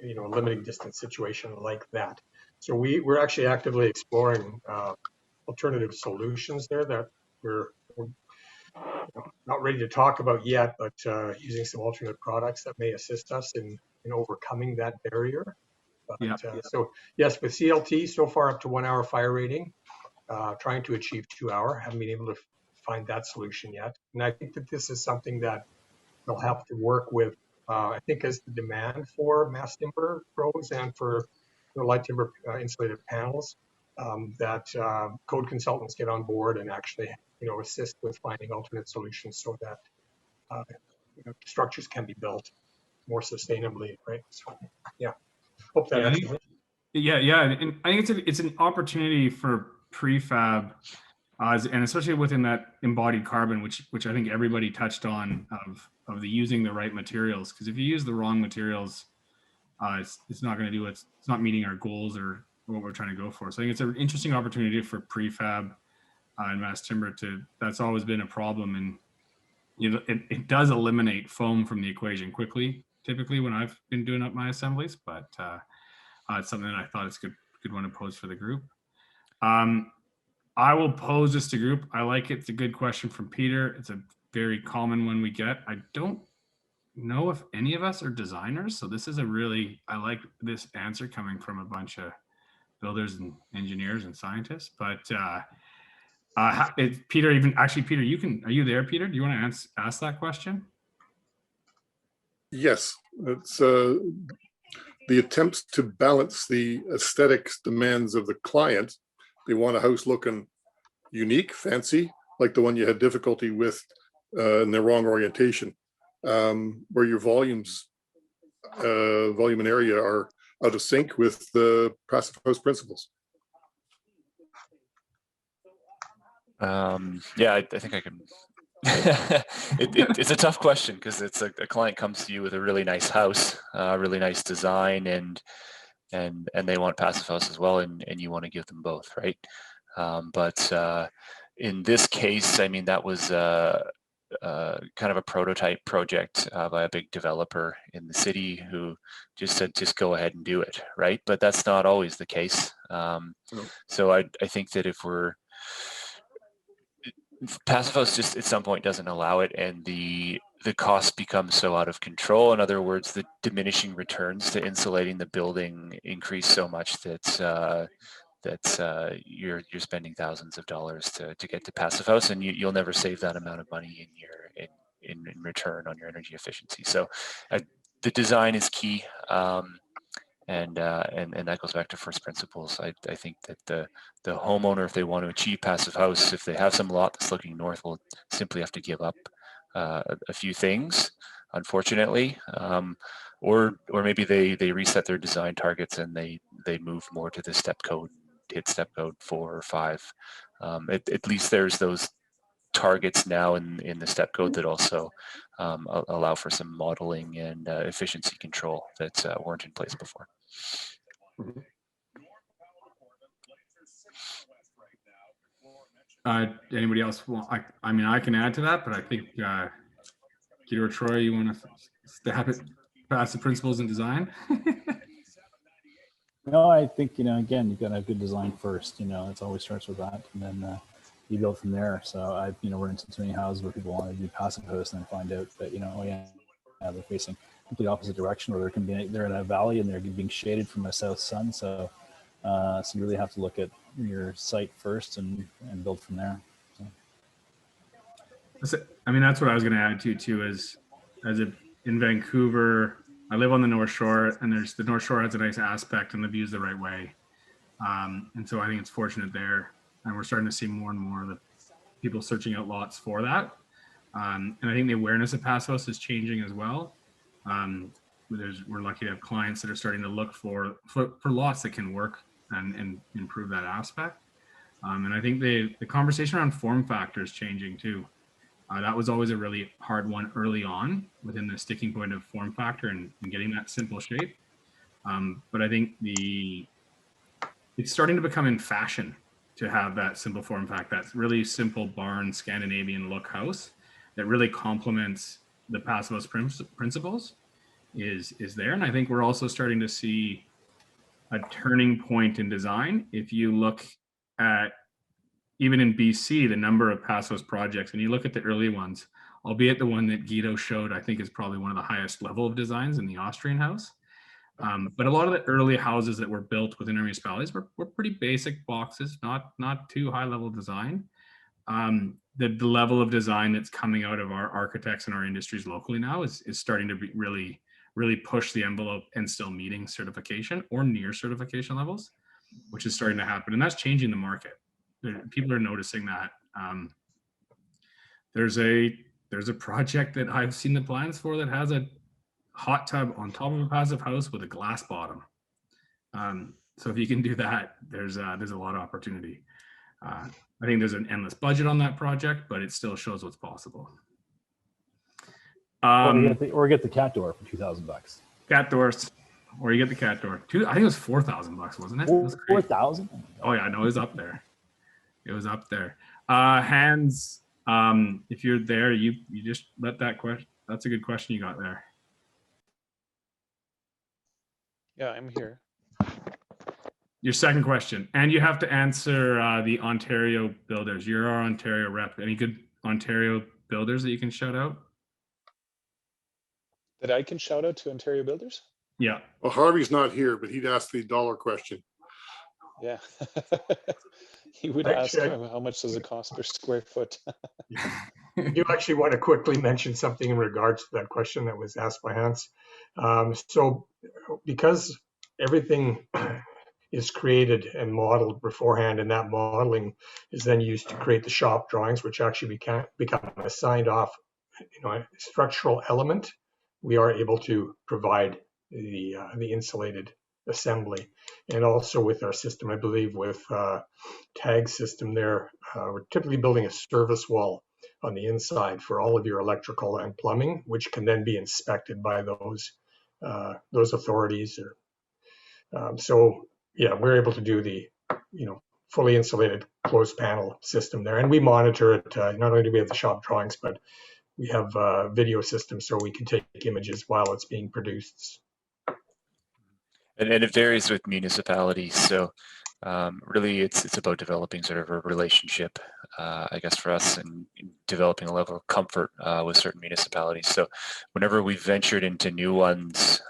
a limiting distance situation like that. So we're actually actively exploring alternative solutions there that we're not ready to talk about yet, but using some alternate products that may assist us in overcoming that barrier. But, Yeah. So yes, with CLT, so far up to 1 hour fire rating, trying to achieve 2 hour. Haven't been able to find that solution yet. And I think that this is something that they'll have to work with. I think as the demand for mass timber grows and for light timber insulated panels, that code consultants get on board and actually assist with finding alternate solutions so that structures can be built more sustainably, right? So yeah, hope that answers it. Yeah, and I think it's an opportunity for prefab, and especially within that embodied carbon, which I think everybody touched on, of the using the right materials. Because if you use the wrong materials, it's not going to do it's not meeting our goals or what we're trying to go for. So I think it's an interesting opportunity for prefab and mass timber that's always been a problem, and it does eliminate foam from the equation quickly, typically when I've been doing up my assemblies, but it's something that I thought it's good one to pose for the group. I will pose this to group. I like it. It's a good question from Peter. It's a very common one we get. I don't know if any of us are designers, so this is I like this answer coming from a bunch of builders and engineers and scientists. But Peter, Peter, are you there, Peter? Do you want to ask that question? Yes, it's the attempts to balance the aesthetics demands of the client. They want a house looking unique, fancy, like the one you had difficulty with in the wrong orientation, where your volume and area are out of sync with the passive house principles. Yeah, I think I can. It's a tough question because it's a client comes to you with a really nice house, a really nice design, and they want passive house as well, and you want to give them both, right? But in this case, I mean, that was kind of a prototype project by a big developer in the city who just said, just go ahead and do it, right? But that's not always the case. So I think that if passive house just at some point doesn't allow it, and the cost becomes so out of control. In other words, the diminishing returns to insulating the building increase so much that you're spending thousands of dollars to get to passive house, and you'll never save that amount of money in return on your energy efficiency. So the design is key. And that goes back to first principles. I think that the homeowner, if they want to achieve passive house, if they have some lot that's looking north, will simply have to give up a few things, unfortunately, or maybe they reset their design targets and they move more to the step code, hit step code 4 or 5. At least there's those targets now in the step code that also allow for some modeling and efficiency control that weren't in place before. Anybody else? Well, I mean, I can add to that, but I think Guido or Troy, you want to stab at passive principles in design? No, I think, again, you've got to have good design first. It always starts with that, and then you build from there. So I've run into too many houses where people want to do passive house and then find out that they're facing complete opposite direction, or they're in a valley and they're being shaded from a south sun. So you really have to look at your site first and build from there. So. I mean, that's what I was going to add to too. In Vancouver, I live on the North Shore, and the North Shore has a nice aspect and the view's the right way. And so I think it's fortunate there. And we're starting to see more and more of the people searching out lots for that. And I think the awareness of passive house is changing as well. We're lucky to have clients that are starting to look for lots that can work and improve that aspect. And I think the conversation around form factor is changing too. That was always a really hard one early on within the sticking point of form factor and getting that simple shape. But I think it's starting to become in fashion to have that simple form factor, that really simple barn Scandinavian look house that really complements the passive house principles. is there. And I think we're also starting to see a turning point in design. If you look at, even in BC, the number of Passos projects, and you look at the early ones, albeit the one that Guido showed, I think is probably one of the highest level of designs in the Austrian house. But a lot of the early houses that were built within our municipalities were pretty basic boxes, not too high level design. The level of design that's coming out of our architects and our industries locally now is starting to be really push the envelope and still meeting certification or near certification levels, which is starting to happen. And that's changing the market. People are noticing that. There's a project that I've seen the plans for that has a hot tub on top of a passive house with a glass bottom. So if you can do that, there's a lot of opportunity. I think there's an endless budget on that project, but it still shows what's possible. Or get the cat door for $2,000. Cat doors, or you get the cat door. I think it was $4,000, wasn't it? It was 4,000. Oh yeah, no, it was up there. It was up there. Hans, if you're there, you just let that question. That's a good question you got there. Yeah, I'm here. Your second question, and you have to answer the Ontario builders. You're our Ontario rep. Any good Ontario builders that you can shout out? That I can shout out to Ontario builders? Yeah. Well, Harvey's not here, but he'd ask the dollar question. Yeah. He would ask how much does it cost per square foot? I do actually want to quickly mention something in regards to that question that was asked by Hans. So because everything is created and modeled beforehand, and that modeling is then used to create the shop drawings, which actually become a signed off, structural element, we are able to provide the insulated assembly. And also with our system, I believe with tag system there, we're typically building a service wall on the inside for all of your electrical and plumbing, which can then be inspected by those authorities. So yeah, we're able to do the fully insulated closed panel system there, and we monitor it. Not only do we have the shop drawings, but we have a video system so we can take images while it's being produced. And it varies with municipalities. So really it's about developing sort of a relationship, I guess, for us, and developing a level of comfort with certain municipalities. So whenever we've ventured into new ones,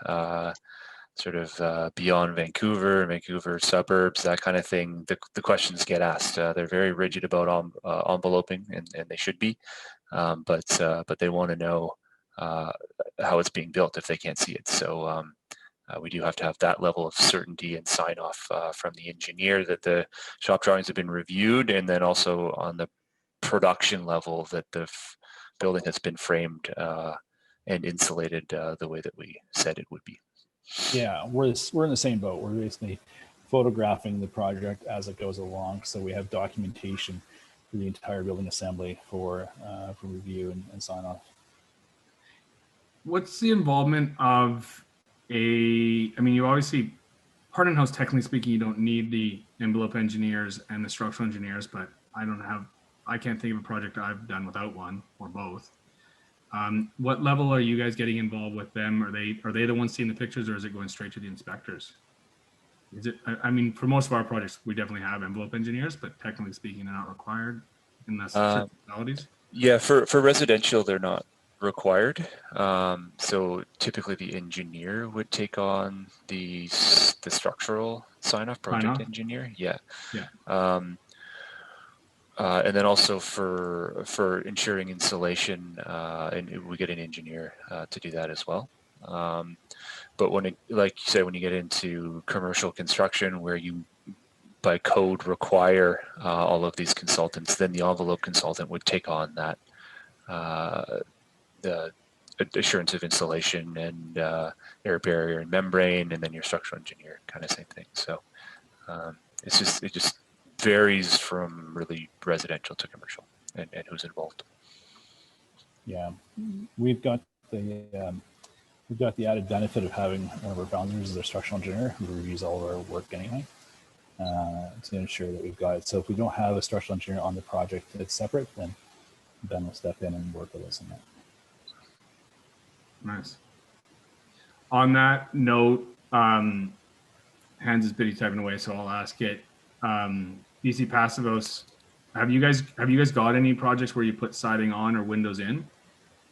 sort of beyond Vancouver suburbs, that kind of thing, the questions get asked. They're very rigid about enveloping, and they should be, but they want to know how it's being built if they can't see it. So we do have to have that level of certainty and sign off from the engineer that the shop drawings have been reviewed, and then also on the production level that the building has been framed and insulated the way that we said it would be. Yeah, we're in the same boat. We're basically photographing the project as it goes along, so we have documentation for the entire building assembly for review and sign off. What's the involvement of you obviously, part in house, technically speaking, you don't need the envelope engineers and the structural engineers, but I can't think of a project I've done without one or both. What level are you guys getting involved with them? Are they the ones seeing the pictures, or is it going straight to the inspectors? Is it? For most of our projects, we definitely have envelope engineers, but technically speaking, they're not required unless certain municipalities. Yeah, for residential, they're not required. So typically, the engineer would take on the structural sign-off, project engineer. Yeah. And then also for ensuring insulation, and we get an engineer to do that as well. But like you said, when you get into commercial construction, where you by code require all of these consultants, then the envelope consultant would take on that the assurance of insulation and air barrier and membrane, and then your structural engineer, kind of same thing. So it just varies from really residential to commercial and who's involved. Yeah, we've got the added benefit of having one of our founders as our structural engineer who reviews all of our work anyway, to ensure that we've got it. So if we don't have a structural engineer on the project that's separate, then Ben will step in and work with us on that. Nice. on that note, Hans is busy typing away, so I'll ask it. BC Passivos, have you guys got any projects where you put siding on or windows in?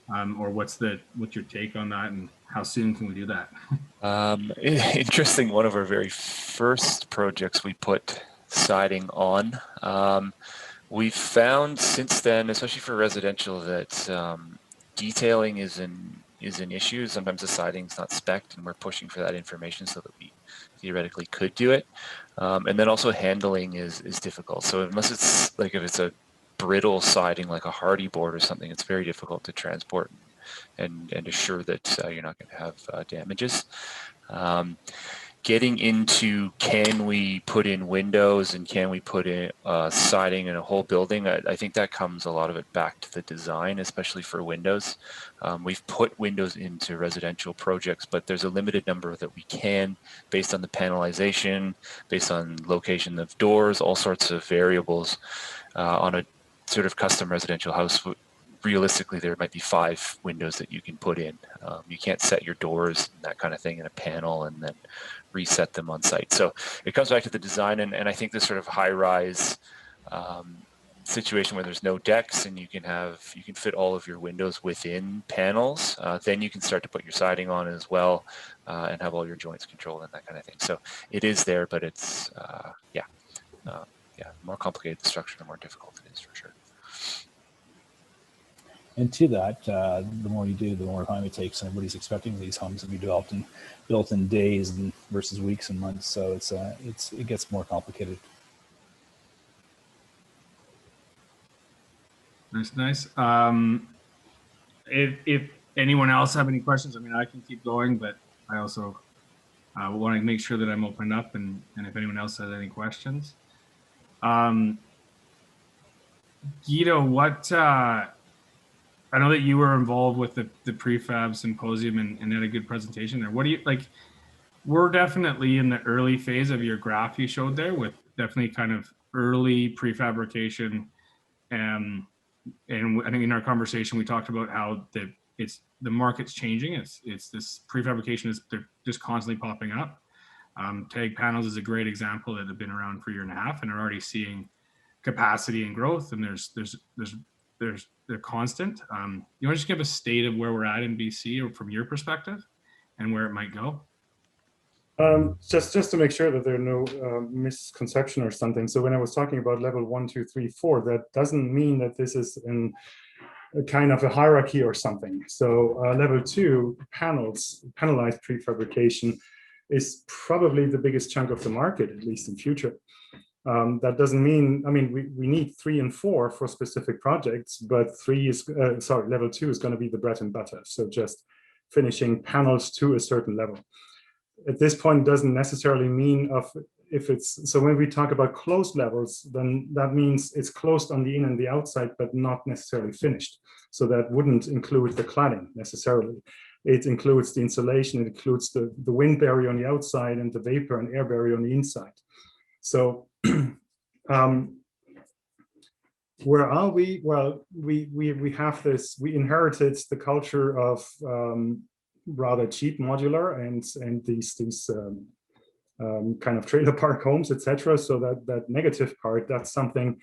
Or what's your take on that, and how soon can we do that? Interesting. One of our very first projects we put siding on. We've found since then, especially for residential, that detailing is an issue. Sometimes the siding's not spec'd, and we're pushing for that information so that we theoretically could do it. And then also handling is difficult. So unless it's like, if it's a brittle siding like a hardy board or something, it's very difficult to transport and assure that you're not going to have damages. Getting into, can we put in windows and can we put in siding in a whole building? I think that comes a lot of it back to the design, especially for windows. We've put windows into residential projects, but there's a limited number that we can, based on the panelization, based on location of doors, all sorts of variables. On a sort of custom residential house, realistically, there might be 5 windows that you can put in. You can't set your doors and that kind of thing in a panel and then reset them on site. So it comes back to the design, and I think this sort of high-rise situation where there's no decks and you can fit all of your windows within panels, then you can start to put your siding on as well and have all your joints controlled and that kind of thing. So it is there, but it's more complicated the structure, the more difficult it is, for sure. And to that, the more you do, the more time it takes. Everybody's expecting these homes to be built in days versus weeks and months. So it gets more complicated. Nice. If anyone else have any questions, I mean, I can keep going, but I also want to make sure that I'm opened up, and if anyone else has any questions. Guido, what? I know that you were involved with the prefab symposium and had a good presentation there. What do you like? We're definitely in the early phase of your graph you showed there, with definitely kind of early prefabrication. And I think in our conversation we talked about how the market's changing. It's this prefabrication they're just constantly popping up. Tag panels is a great example that have been around for a year and a half and are already seeing capacity and growth, and they're constant. You want to just give a state of where we're at in BC, or from your perspective, and where it might go? Just to make sure that there are no misconception or something. So when I was talking about level 1, 2, 3, 4, that doesn't mean that this is in a kind of a hierarchy or something. So level 2, panelized prefabrication, is probably the biggest chunk of the market, at least in future. That doesn't mean, I mean, we need 3 and 4 for specific projects, but level 2 is going to be the bread and butter. So just finishing panels to a certain level. At this point, it doesn't necessarily mean so when we talk about closed levels, then that means it's closed on the in and the outside, but not necessarily finished. So that wouldn't include the cladding necessarily. It includes the insulation, it includes the wind barrier on the outside and the vapor and air barrier on the inside. So where are we? Well, we have this, we inherited the culture of rather cheap modular and these kind of trailer park homes, etc. So that negative part, that's something,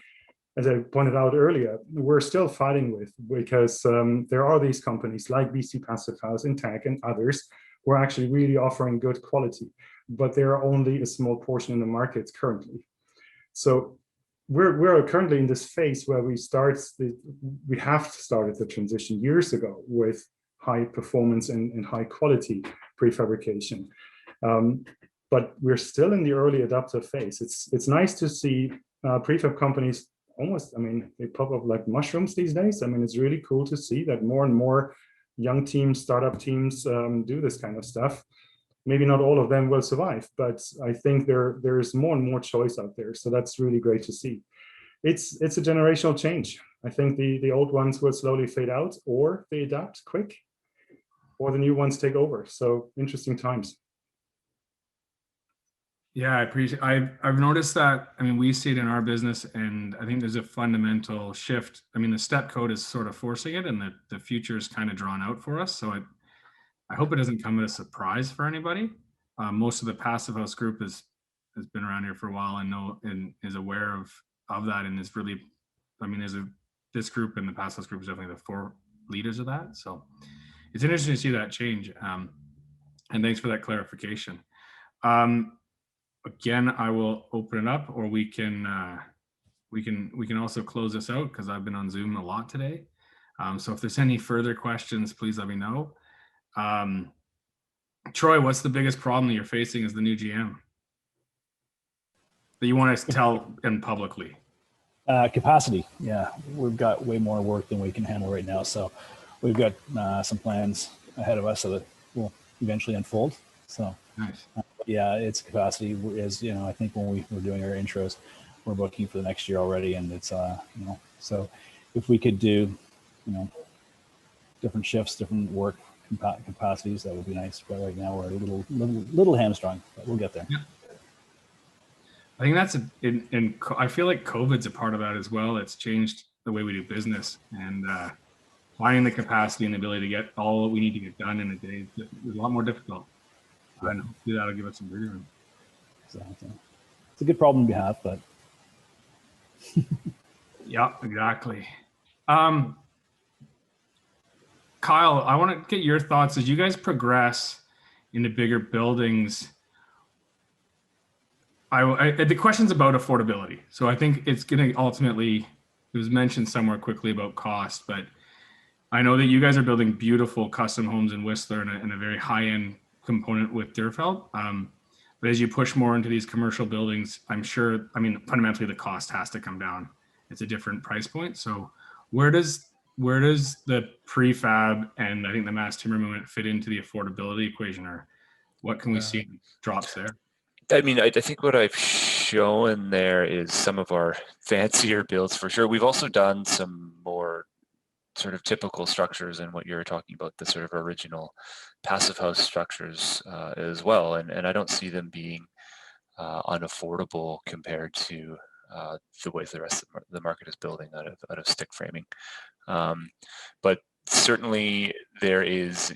as I pointed out earlier, we're still fighting with, because there are these companies like BC Passive House, Intag, and others who are actually really offering good quality, but they're only a small portion in the market currently. So we're currently in this phase where we have started the transition years ago with high performance and high quality prefabrication. But we're still in the early adopter phase. It's nice to see prefab companies almost, I mean, they pop up like mushrooms these days. I mean, it's really cool to see that more and more young teams, startup teams do this kind of stuff. Maybe not all of them will survive, but I think there is more and more choice out there. So that's really great to see. It's a generational change. I think the old ones will slowly fade out, or they adapt quick, or the new ones take over. So interesting times. Yeah, I appreciate. I've noticed that. I mean, we see it in our business, and I think there's a fundamental shift. I mean, the step code is sort of forcing it, and the future is kind of drawn out for us. So I hope it doesn't come as a surprise for anybody. Most of the Passive House group has been around here for a while and is aware of that, and is really, I mean, this group and the Passive House group is definitely the 4 leaders of that. So it's interesting to see that change. And thanks for that clarification. Again, I will open it up, or we can also close this out because I've been on Zoom a lot today. So if there's any further questions, please let me know. Troy, what's the biggest problem that you're facing as the new GM that you want to tell in publicly? Capacity. Yeah, we've got way more work than we can handle right now. So we've got some plans ahead of us that will eventually unfold. So Nice. Yeah, it's capacity. As you know, I think when we were doing our intros, we're booking for the next year already, and it's so if we could do different shifts, different work capacities, that would be nice. But right now we're a little hamstrung, but we'll get there. Yeah. I think that's I feel like COVID's a part of that as well. It's changed the way we do business, and finding the capacity and the ability to get all that we need to get done in a day is a lot more difficult. I know that'll give us some breathing room. Exactly. It's a good problem to have, but yeah, exactly. Kyle, I want to get your thoughts as you guys progress into bigger buildings. The question's about affordability. So I think it's going to ultimately, it was mentioned somewhere quickly about cost, but I know that you guys are building beautiful custom homes in Whistler and a very high-end component with Deerfeld. But as you push more into these commercial buildings, I'm sure, I mean, fundamentally the cost has to come down. It's a different price point. So where does the prefab and I think the mass timber movement fit into the affordability equation, or what can we see drops there? I mean, I think what I've shown there is some of our fancier builds for sure. We've also done some more sort of typical structures and what you're talking about, the sort of original passive house structures as well. And I don't see them being unaffordable compared to the way the rest of the market is building out of stick framing. But certainly there is,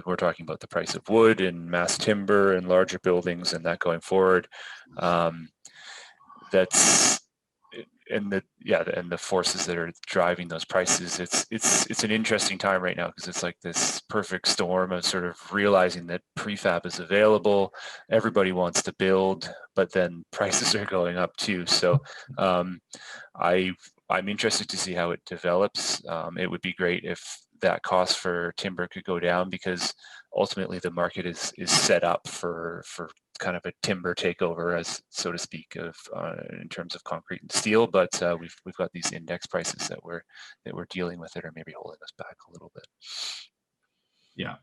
we're talking about the price of wood and mass timber and larger buildings and that going forward. That's and the forces that are driving those prices. It's an interesting time right now because it's like this perfect storm of sort of realizing that prefab is available. Everybody wants to build, but then prices are going up too. So I'm interested to see how it develops. It would be great if that cost for timber could go down, because ultimately the market is set up for kind of a timber takeover, as so to speak, of in terms of concrete and steel. But we've got these index prices that we're dealing with that are maybe holding us back a little bit. Yeah,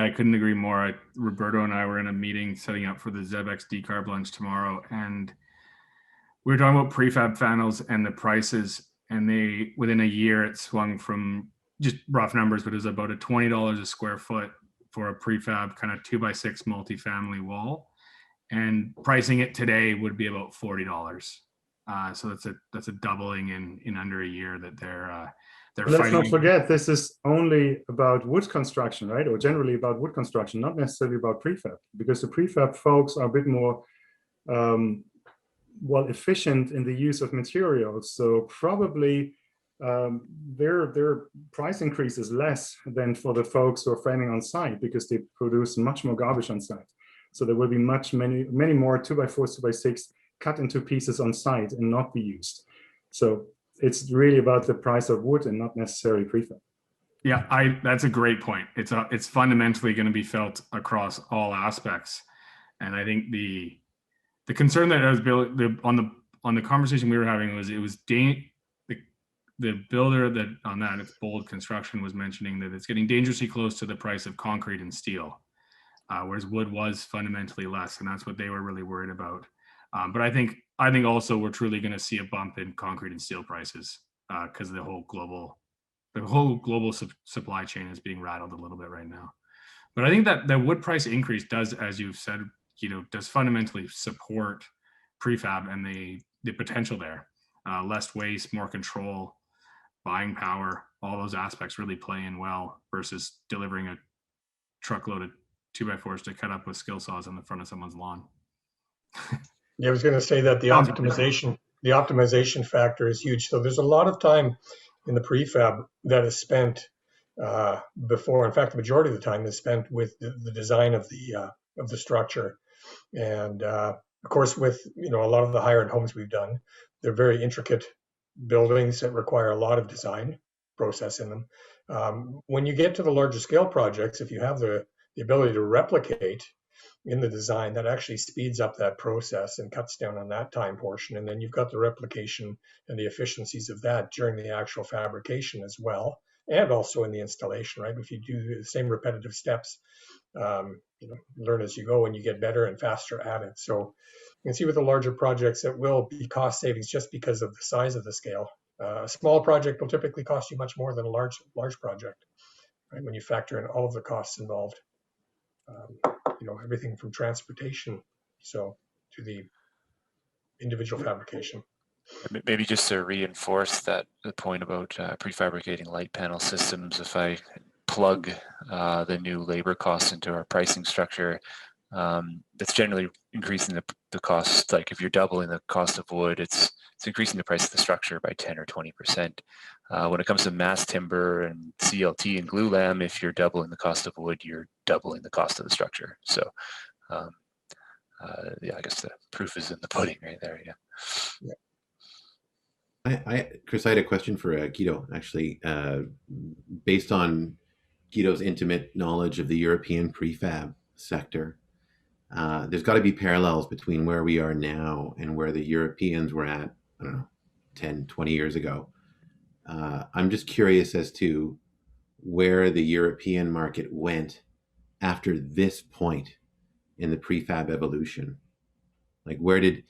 I couldn't agree more. Roberto and I were in a meeting setting up for the ZEBEX decarb lunch tomorrow, and we were talking about prefab panels and the prices, and they, within a year, it swung from, just rough numbers, but it was about a $20 a square foot for a prefab kind of 2x6 multifamily wall, and pricing it today would be about $40. So that's a doubling in under a year that they're let's not forget, this is only about wood construction, right? Or generally about wood construction, not necessarily about prefab, because the prefab folks are a bit more efficient in the use of materials. So probably their price increase is less than for the folks who are framing on site, because they produce much more garbage on site. So there will be many more 2x4, 2x6 cut into pieces on site and not be used. So it's really about the price of wood and not necessarily prefab. Yeah, that's a great point. It's fundamentally going to be felt across all aspects, and I think the concern that I was on the conversation we were having was the builder that on that, it's Bold Construction, was mentioning that it's getting dangerously close to the price of concrete and steel, whereas wood was fundamentally less, and that's what they were really worried about. But I think also we're truly going to see a bump in concrete and steel prices because the whole global supply chain is being rattled a little bit right now. But I think that the wood price increase does, as you've said, does fundamentally support prefab and the potential there. Less waste, more control, buying power, all those aspects really play in well versus delivering truckload of 2x4s to cut up with skill saws on the front of someone's lawn. Yeah, I was going to say that the optimization factor is huge. So there's a lot of time in the prefab that is spent before. In fact, the majority of the time is spent with the design of the structure. And of course, with a lot of the higher end homes we've done, they're very intricate buildings that require a lot of design process in them. When you get to the larger scale projects, if you have the ability to replicate in the design, that actually speeds up that process and cuts down on that time portion. And then you've got the replication and the efficiencies of that during the actual fabrication as well, and also in the installation, right? If you do the same repetitive steps, learn as you go and you get better and faster at it. So you can see with the larger projects, it will be cost savings just because of the size of the scale. A small project will typically cost you much more than a large project, right? When you factor in all of the costs involved. Everything from transportation, so to the individual fabrication. Maybe just to reinforce the point about prefabricating light panel systems, if I plug the new labor costs into our pricing structure, that's generally increasing the cost. Like if you're doubling the cost of wood, it's increasing the price of the structure by 10 or 20%. When it comes to mass timber and CLT and glue lam, if you're doubling the cost of wood, you're doubling the cost of the structure. So I guess the proof is in the pudding right there. Yeah. Chris, I had a question for Guido, actually, based on Guido's intimate knowledge of the European prefab sector. There's got to be parallels between where we are now and where the Europeans were at, I don't know, 10, 20 years ago. I'm just curious as to where the European market went after this point in the prefab evolution. Like where did,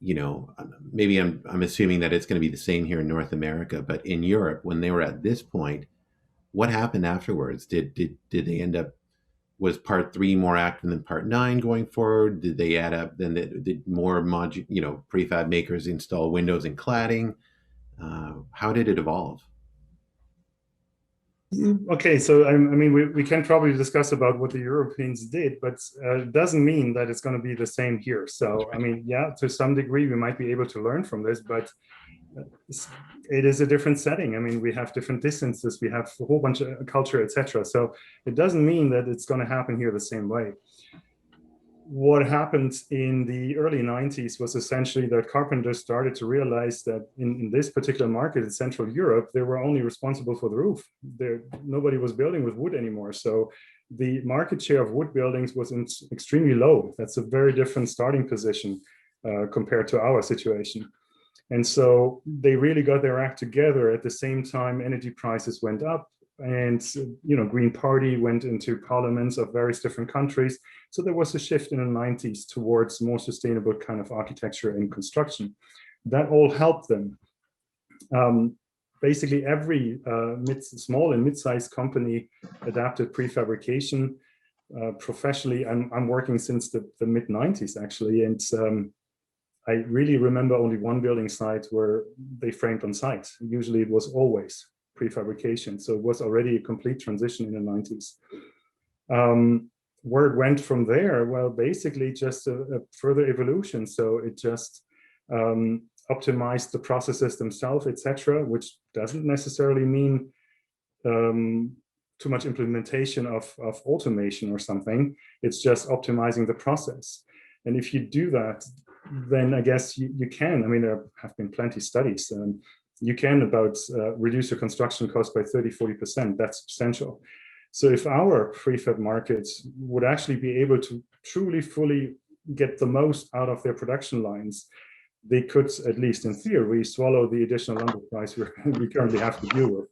maybe I'm assuming that it's going to be the same here in North America, but in Europe, when they were at this point, what happened afterwards? Did they end up, was part 3 more active than part 9 going forward? Did they add up? Then did more prefab makers install windows and cladding? How did it evolve? Okay, so I mean, we can probably discuss about what the Europeans did, but it doesn't mean that it's going to be the same here. So I mean, yeah, to some degree we might be able to learn from this, but it is a different setting. I mean, we have different distances, we have a whole bunch of culture, etc. So it doesn't mean that it's going to happen here the same way. What happened in the early 90s was essentially that carpenters started to realize that in this particular market in Central Europe, they were only responsible for the roof. Nobody was building with wood anymore. So the market share of wood buildings was extremely low. That's a very different starting position compared to our situation. And so they really got their act together. At the same time, energy prices went up, and Green Party went into parliaments of various different countries. So there was a shift in the 90s towards more sustainable kind of architecture and construction. That all helped them. Basically, every small and mid-sized company adapted prefabrication professionally. I'm working since the mid-90s actually, and I really remember only one building site where they framed on site. Usually it was always prefabrication. So it was already a complete transition in the 90s. Where it went from there, well, basically just a further evolution. So it just optimized the processes themselves, etc., which doesn't necessarily mean too much implementation of automation or something. It's just optimizing the process. And if you do that, then I guess you can. I mean, there have been plenty of studies. You can about reduce your construction cost by 30-40%. That's substantial. So if our prefab markets would actually be able to truly, fully get the most out of their production lines, they could, at least in theory, swallow the additional lumber price we currently have to deal with.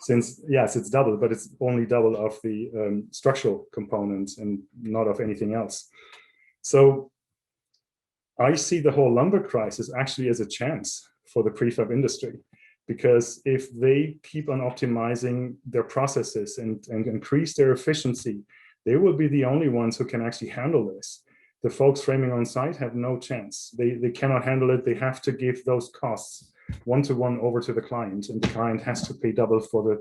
Since, yes, it's double, but it's only double of the structural components and not of anything else. So I see the whole lumber crisis actually as a chance for the prefab industry, because if they keep on optimizing their processes and increase their efficiency, they will be the only ones who can actually handle this. The folks framing on site have no chance. They cannot handle it. They have to give those costs one-to-one over to the client, and the client has to pay double for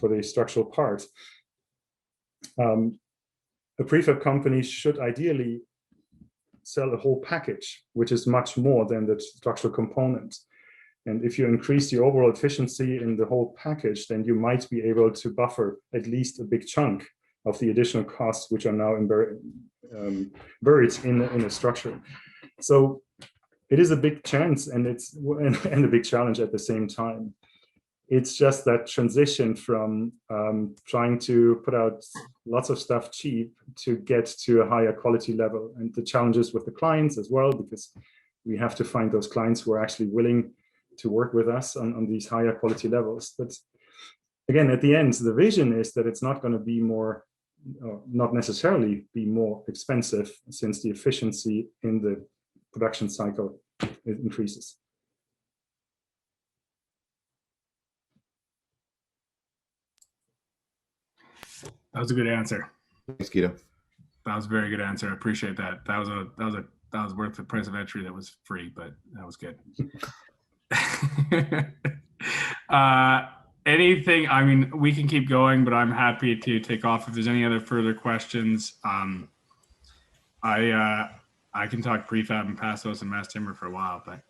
the structural part. a prefab company should ideally sell a whole package, which is much more than the structural component. And if you increase the overall efficiency in the whole package, then you might be able to buffer at least a big chunk of the additional costs, which are now buried in a structure. So it is a big chance, and it's and a big challenge at the same time. It's just that transition from trying to put out lots of stuff cheap to get to a higher quality level, and the challenges with the clients as well, because we have to find those clients who are actually willing to work with us on these higher quality levels. But again, at the end, the vision is that it's not going to be more, not necessarily be more expensive, since the efficiency in the production cycle increases. That was a good answer. Thanks, Guido. That was a very good answer. I appreciate that. That was worth the price of entry. That was free, but that was good. Anything, I mean, we can keep going, but I'm happy to take off if there's any other further questions. I can talk prefab and passos and mass timber for a while, but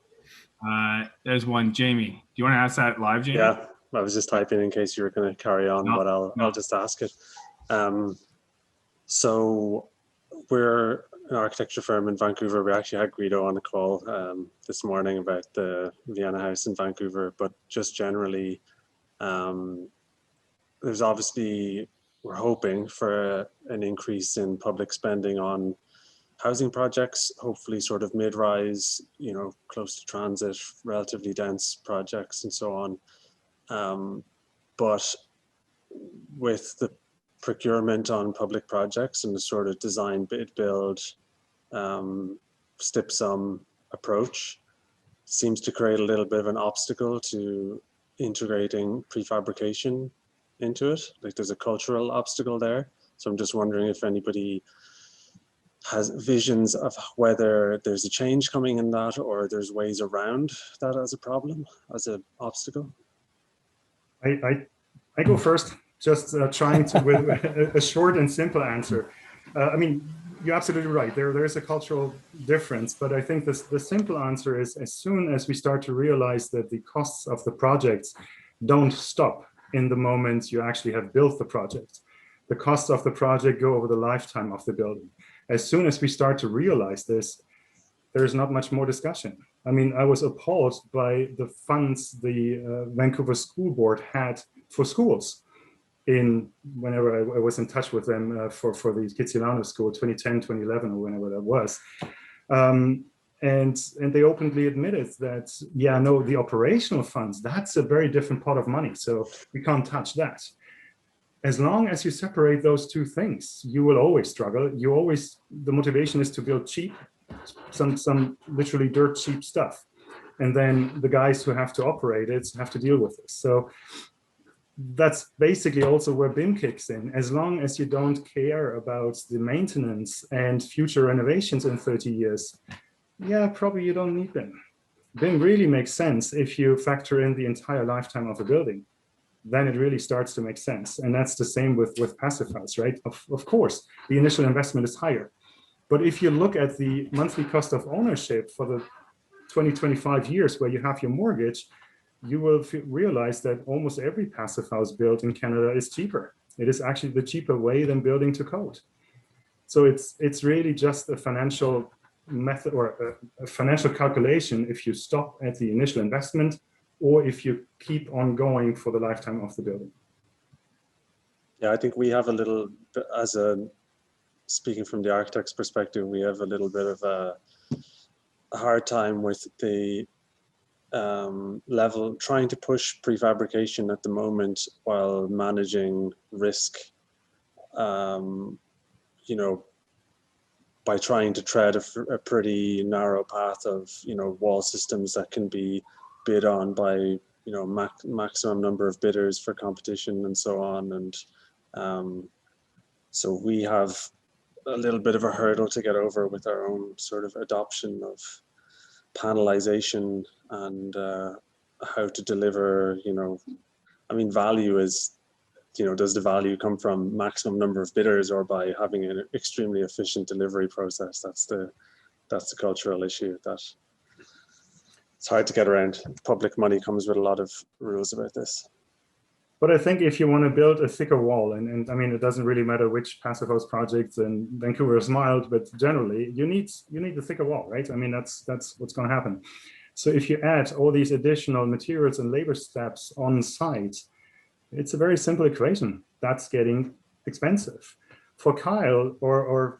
there's one. Jamie, do you want to ask that live, Jamie? Yeah, I was just typing in case you were going to carry on, but I'll just ask it. So we're an architecture firm in Vancouver. We actually had Guido on the call this morning about the Vienna House in Vancouver, but just generally, there's obviously, we're hoping for an increase in public spending on housing projects, hopefully sort of mid-rise, you know, close to transit, relatively dense projects and so on. But with the procurement on public projects and the sort of design, bid, build, stip sum approach seems to create a little bit of an obstacle to integrating prefabrication into it. Like there's a cultural obstacle there. So I'm just wondering if anybody has visions of whether there's a change coming in that, or there's ways around that as a problem, as an obstacle. I go first, just trying to with a short and simple answer. I mean, you're absolutely right. There is a cultural difference, but I think the simple answer is, as soon as we start to realize that the costs of the projects don't stop in the moment you actually have built the project, the costs of the project go over the lifetime of the building. As soon as we start to realize this, there's not much more discussion. I mean, I was appalled by the funds the Vancouver School Board had for schools whenever I was in touch with them for the Kitsilano School, 2010, 2011, or whenever that was. And they openly admitted that, yeah, no, the operational funds, that's a very different pot of money. So we can't touch that. As long as you separate those two things, you will always struggle. The motivation is to build cheap, some literally dirt cheap stuff. And then the guys who have to operate it have to deal with this. So that's basically also where BIM kicks in. As long as you don't care about the maintenance and future renovations in 30 years, yeah, probably you don't need BIM. BIM really makes sense if you factor in the entire lifetime of a building. Then it really starts to make sense. And that's the same with passive house, right? Of course, the initial investment is higher. But if you look at the monthly cost of ownership for the 20, 25 years where you have your mortgage, you will realize that almost every passive house built in Canada is cheaper. It is actually the cheaper way than building to code. So it's really just a financial method or a financial calculation if you stop at the initial investment or if you keep on going for the lifetime of the building. Yeah, I think we have a little, speaking from the architect's perspective, we have a little bit of a hard time with the level, trying to push prefabrication at the moment while managing risk, you know, by trying to tread a pretty narrow path of, you know, wall systems that can be bid on by, you know, maximum number of bidders for competition and so on. And so we have a little bit of a hurdle to get over with our own sort of adoption of panelization and how to deliver, you know, I mean, value is does the value come from maximum number of bidders or by having an extremely efficient delivery process? That's the cultural issue that it's hard to get around. Public money comes with a lot of rules about this. But I think if you want to build a thicker wall, and I mean, it doesn't really matter which passive house project, and Vancouver is mild, but generally you need a thicker wall, right? I mean, that's what's going to happen. So if you add all these additional materials and labor steps on site, it's a very simple equation. That's getting expensive. For Kyle or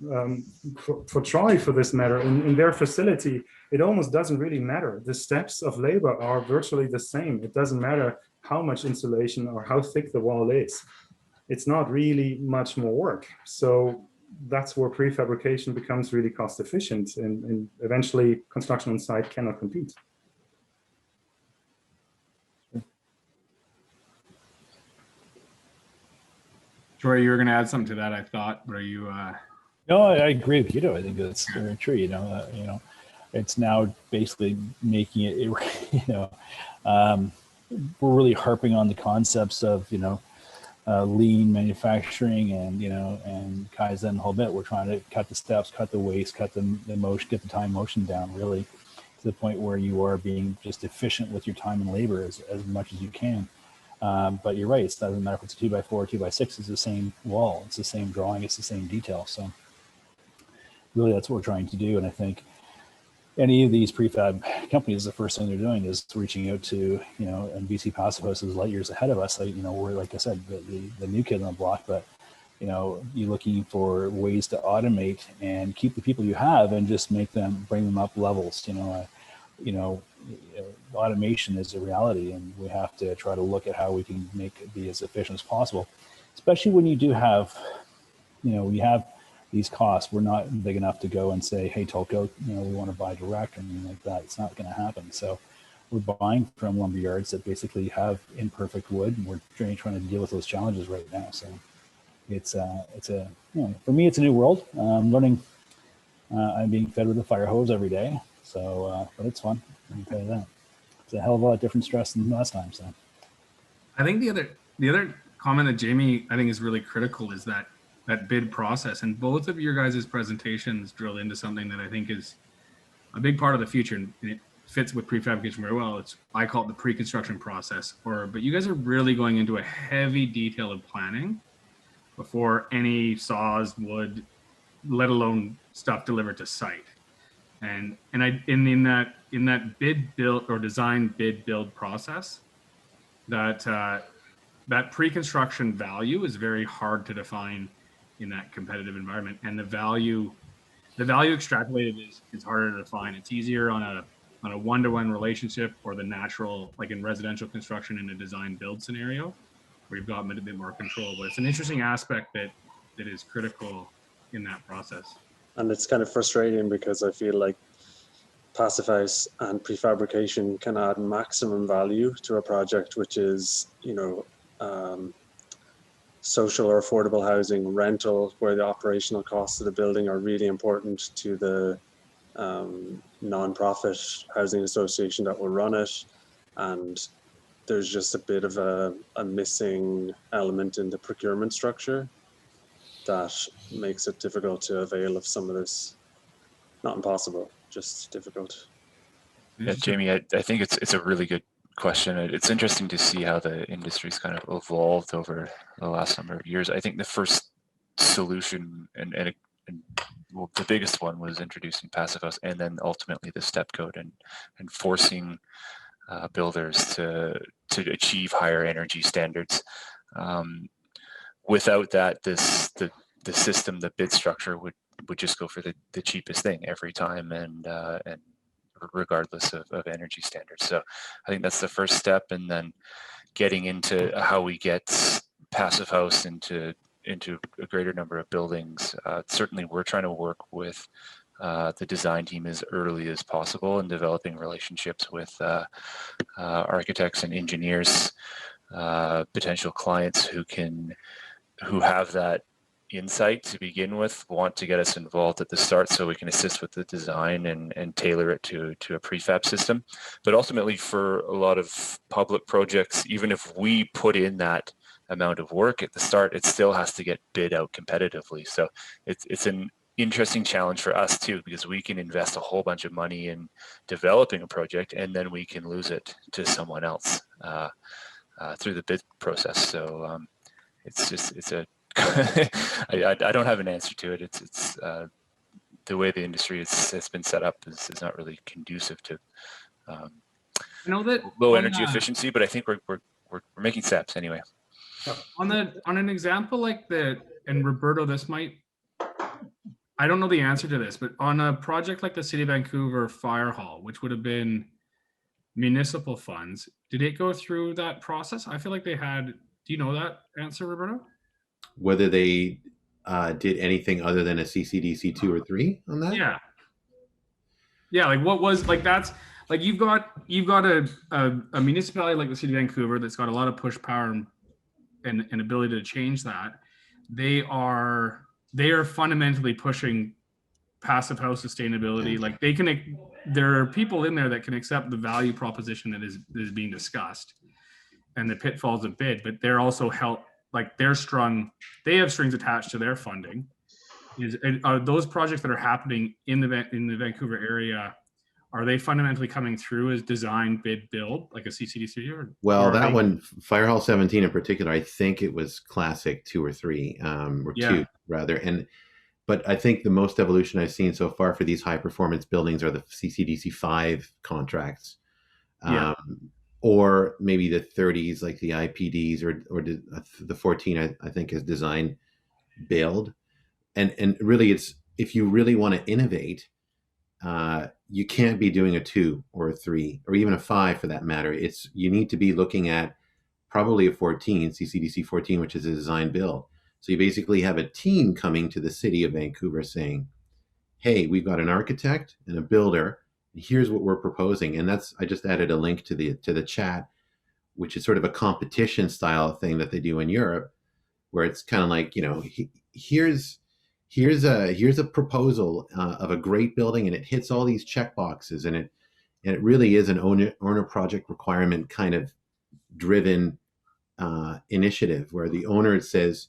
for Troy, for this matter, in their facility, it almost doesn't really matter. The steps of labor are virtually the same. It doesn't matter how much insulation or how thick the wall is. It's not really much more work. So that's where prefabrication becomes really cost efficient, and eventually construction on site cannot compete. Troy, you were going to add something to that, I thought. But are you? No, I agree with Guido. I think that's very true. It's now basically making it. We're really harping on the concepts of lean manufacturing and and Kaizen the whole bit. We're trying to cut the steps, cut the waste, cut the motion, get the time motion down really to the point where you are being just efficient with your time and labor as much as you can. But you're right, it doesn't matter if it's a 2x4 or 2x6, it's the same wall, it's the same drawing, it's the same detail. So really that's what we're trying to do. And I think any of these prefab companies, the first thing they're doing is reaching out to, and BC Passive House is light years ahead of us. We're, like I said, the new kid on the block, but you're looking for ways to automate and keep the people you have and just bring them up levels. Automation is a reality, and we have to try to look at how we can make it be as efficient as possible, especially when you do have, we have these costs. We're not big enough to go and say, hey, Tolko, we want to buy direct or anything like that. It's not going to happen. So we're buying from lumber yards that basically have imperfect wood, and we're trying to deal with those challenges right now. So it's for me, it's a new world. I'm learning. I'm being fed with a fire hose every day. So, but it's fun. I can tell you that. It's a hell of a lot different stress than last time. So, I think the other comment that Jamie I think is really critical is that bid process, and both of your guys' presentations drilled into something that I think is a big part of the future, and it fits with prefabrication very well. I call it the pre-construction process, but you guys are really going into a heavy detail of planning before any saws, wood, let alone stuff delivered to site. And in that bid build or design bid build process, that pre-construction value is very hard to define in that competitive environment, and the value extrapolated is harder to define. It's easier on a one-to-one relationship, or the natural, like in residential construction in a design build scenario where you've got a bit more control. But it's an interesting aspect that is critical in that process. And it's kind of frustrating because I feel like Passive House and prefabrication can add maximum value to a project, which is, social or affordable housing, rental, where the operational costs of the building are really important to the non-profit housing association that will run it. And there's just a bit of a missing element in the procurement structure that makes it difficult to avail of some of this. Not impossible, just difficult. Yeah, Jamie, I think it's a really good question. It's interesting to see how the industry's kind of evolved over the last number of years. I think the first solution and the biggest one was introducing Passive House, and then ultimately the step code and forcing builders to achieve higher energy standards. Without that, the system, the bid structure would just go for the cheapest thing every time, and regardless of energy standards. So I think that's the first step, and then getting into how we get Passive House into a greater number of buildings. Certainly we're trying to work with the design team as early as possible, and developing relationships with architects and engineers, potential clients who have that insight to begin with, want to get us involved at the start so we can assist with the design and tailor it to a prefab system. But ultimately, for a lot of public projects, even if we put in that amount of work at the start, it still has to get bid out competitively. So it's an interesting challenge for us too, because we can invest a whole bunch of money in developing a project and then we can lose it to someone else through the bid process. So it's a I don't have an answer to it. It's the way the industry has been set up is not really conducive to I know that low energy efficiency, but I think we're making steps anyway. On an example like and Roberto, this might, I don't know the answer to this, but on a project like the City of Vancouver Fire Hall, which would have been municipal funds, did it go through that process? I feel like they had. Do you know that answer, Roberto? Whether they did anything other than a CCDC 2 or 3 on that? Yeah. Like what was like that's like you've got a municipality like the City of Vancouver that's got a lot of push power and ability to change that. They are fundamentally pushing passive house sustainability. Like there are people in there that can accept the value proposition that is being discussed and the pitfalls of bid, but they're also they have strings attached to their funding. Are those projects that are happening in the Vancouver area, are they fundamentally coming through as design, bid, build, like a CCDC? Well, that one, Fire Hall 17 in particular, I think it was classic 2 or 3, or 2 rather. But I think the most evolution I've seen so far for these high performance buildings are the CCDC 5 contracts. Or maybe the 30s, like the IPDs, or the 14, I think, is design build. And really, it's, if you really want to innovate, you can't be doing a 2 or a 3 or even a 5 for that matter. You need to be looking at probably a 14, CCDC 14, which is a design build. So you basically have a team coming to the City of Vancouver saying, hey, we've got an architect and a builder. Here's what we're proposing. And I just added a link to the chat, which is sort of a competition style thing that they do in Europe, where it's kind of like, here's a proposal of a great building, and it hits all these check boxes, and it really is an owner project requirement kind of driven initiative, where the owner says,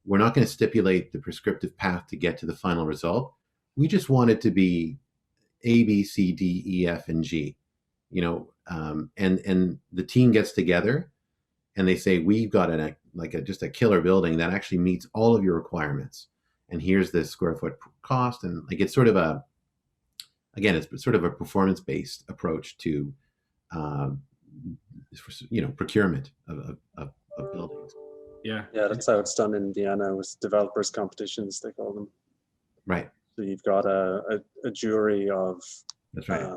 we're not going to stipulate the prescriptive path to get to the final result. We just want it to be A, B, C, D, E, F, and G, and the team gets together and they say, we've got just a killer building that actually meets all of your requirements. And here's the square foot cost. And it's sort of it's sort of a performance-based approach to, procurement of buildings. Yeah, that's how it's done in Vienna with developers competitions, they call them. Right. So you've got a jury of that's right.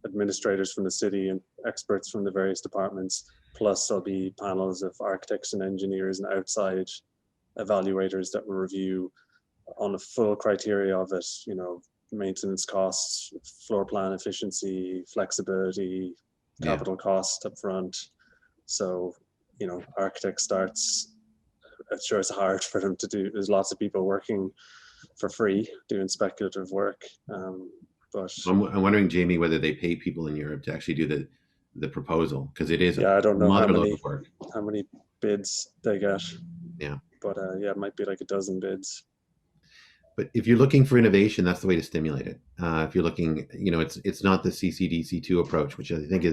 Administrators from the city and experts from the various departments, plus there'll be panels of architects and engineers and outside evaluators that will review on a full criteria of it, maintenance costs, floor plan efficiency, flexibility, capital cost up front. So, architect starts, I'm sure it's hard for them to do. There's lots of people working for free doing speculative work. But I'm wondering, Jamie, whether they pay people in Europe to actually do the proposal, because it is I don't know how many bids they get. Yeah. But it might be like a dozen bids. But if you're looking for innovation, that's the way to stimulate it. If you're looking, it's not the CCDC 2 approach, which I think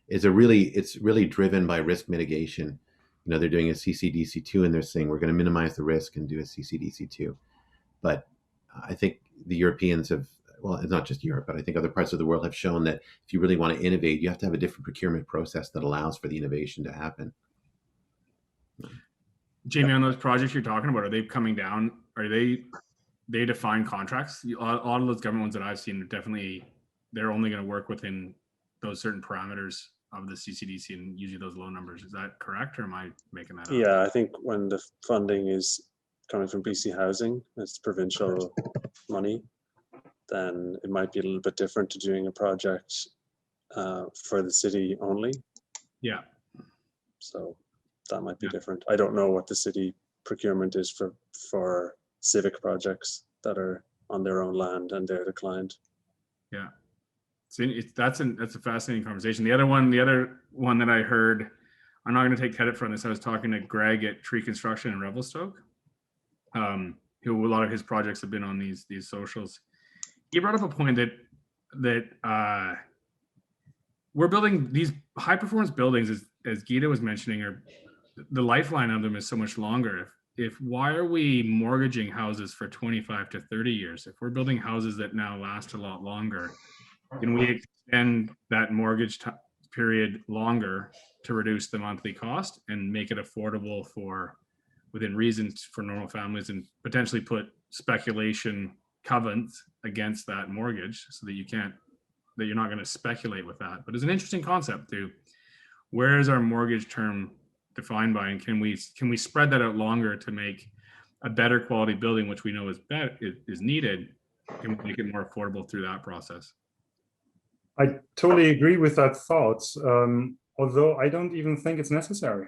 it's really driven by risk mitigation. They're doing a CCDC 2 and they're saying we're going to minimize the risk and do a CCDC 2. But I think the Europeans have, well, it's not just Europe, but I think other parts of the world have shown that if you really want to innovate, you have to have a different procurement process that allows for the innovation to happen. Jamie, on those projects you're talking about, are they coming down? Are they define contracts? A lot of those government ones that I've seen are definitely, they're only going to work within those certain parameters of the CCDC and usually those low numbers. Is that correct, or am I making that up? Yeah, I think when the funding is coming from BC Housing, it's provincial money, then it might be a little bit different to doing a project for the city only. Yeah. So that might be different. I don't know what the city procurement is for civic projects that are on their own land and they're the client. Yeah. That's a fascinating conversation. The other one that I heard I'm not going to take credit for this. I was talking to Greg at Tree Construction in Revelstoke, who a lot of his projects have been on these socials. He brought up a point that we're building these high performance buildings, as Guido was mentioning, or the lifeline of them is so much longer. If why are we mortgaging houses for 25 to 30 years? If we're building houses that now last a lot longer, can we extend that mortgage period longer to reduce the monthly cost and make it affordable for within reasons for normal families, and potentially put speculation covenants against that mortgage so that you're not going to speculate with that. But it's an interesting concept too. Where is our mortgage term defined by, and can we spread that out longer to make a better quality building, which we know is needed? Can we make it more affordable through that process? I totally agree with that thought, although I don't even think it's necessary.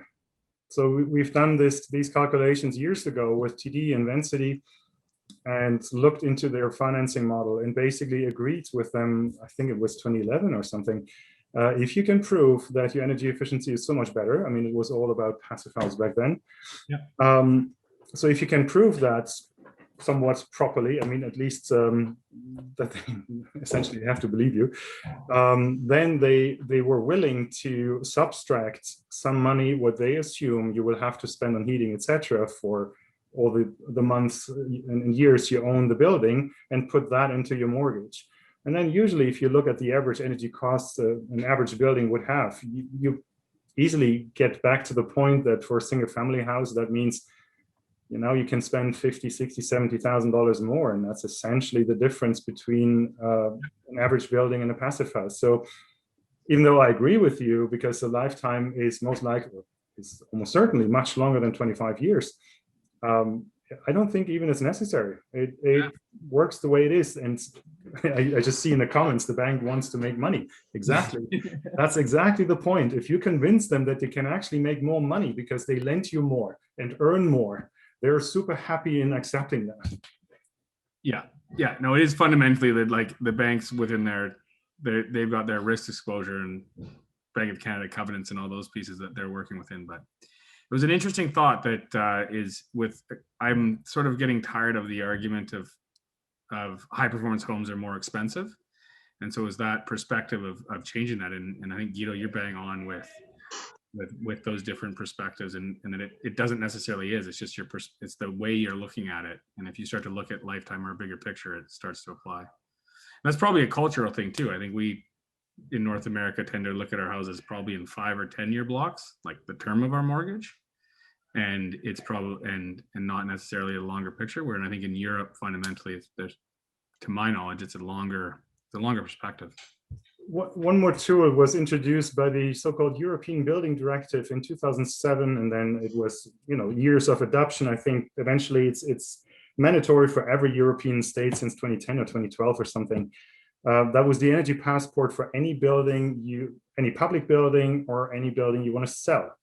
So we've done these calculations years ago with TD and Vancity, and looked into their financing model and basically agreed with them. I think it was 2011 or something. If you can prove that your energy efficiency is so much better, I mean, it was all about passive house back then. Yeah. So if you can prove that somewhat properly, I mean, at least that they essentially have to believe you, then they were willing to subtract some money, what they assume you will have to spend on heating, etc., for all the months and years you own the building, and put that into your mortgage. And then usually, if you look at the average energy costs an average building would have, you easily get back to the point that for a single family house, that means you can spend $50,000, $60,000, $70,000 more, and that's essentially the difference between an average building and a passive house. So even though I agree with you, because the lifetime is is almost certainly much longer than 25 years, I don't think even it's necessary. It works the way it is. And I just see in the comments, the bank wants to make money. Exactly. That's exactly the point. If you convince them that they can actually make more money because they lend you more and earn more, they're super happy in accepting that. Yeah. No, it is fundamentally that, like, the banks within they've got their risk disclosure and Bank of Canada covenants and all those pieces that they're working within. But it was an interesting thought that I'm sort of getting tired of the argument of high performance homes are more expensive. And so is that perspective of changing that. And I think, Guido, you're bang on with those different perspectives, and that it doesn't necessarily is. It's just it's the way you're looking at it. And if you start to look at lifetime or a bigger picture, it starts to apply. And that's probably a cultural thing too. I think we in North America tend to look at our houses probably in 5 or 10 year blocks, like the term of our mortgage. And it's probably and not necessarily a longer picture. Where I think in Europe, fundamentally, to my knowledge, it's a longer perspective. One more tool was introduced by the so-called European Building Directive in 2007, and then it was years of adoption. I think eventually it's mandatory for every European state since 2010 or 2012 or something. That was the energy passport for any building, any public building or any building you want to sell.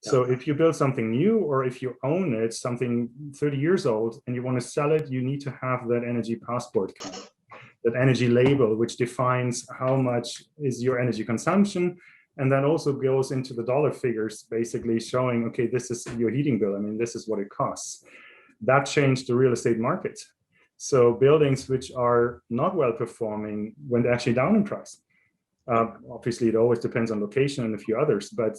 So if you build something new, or if you own it, something 30 years old, and you want to sell it, you need to have that energy passport card, that energy label, which defines how much is your energy consumption. And that also goes into the dollar figures, basically showing, okay, this is your heating bill. I mean, this is what it costs. That changed the real estate market. So buildings which are not well performing went actually down in price. Obviously, it always depends on location and a few others, but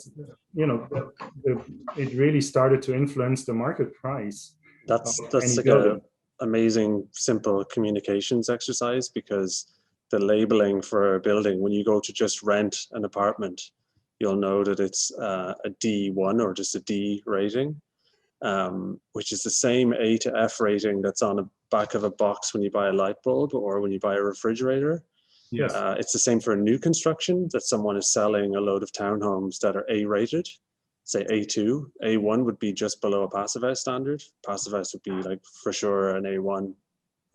it really started to influence the market price. That's like an amazing, simple communications exercise, because the labeling for a building, when you go to just rent an apartment, you'll know that it's a D1 or just a D rating, which is the same A to F rating that's on the back of a box when you buy a light bulb or when you buy a refrigerator. Yes. It's the same for a new construction, that someone is selling a load of townhomes that are A rated, say A2. A1 would be just below a passive house standard. Passive house would be like for sure an A1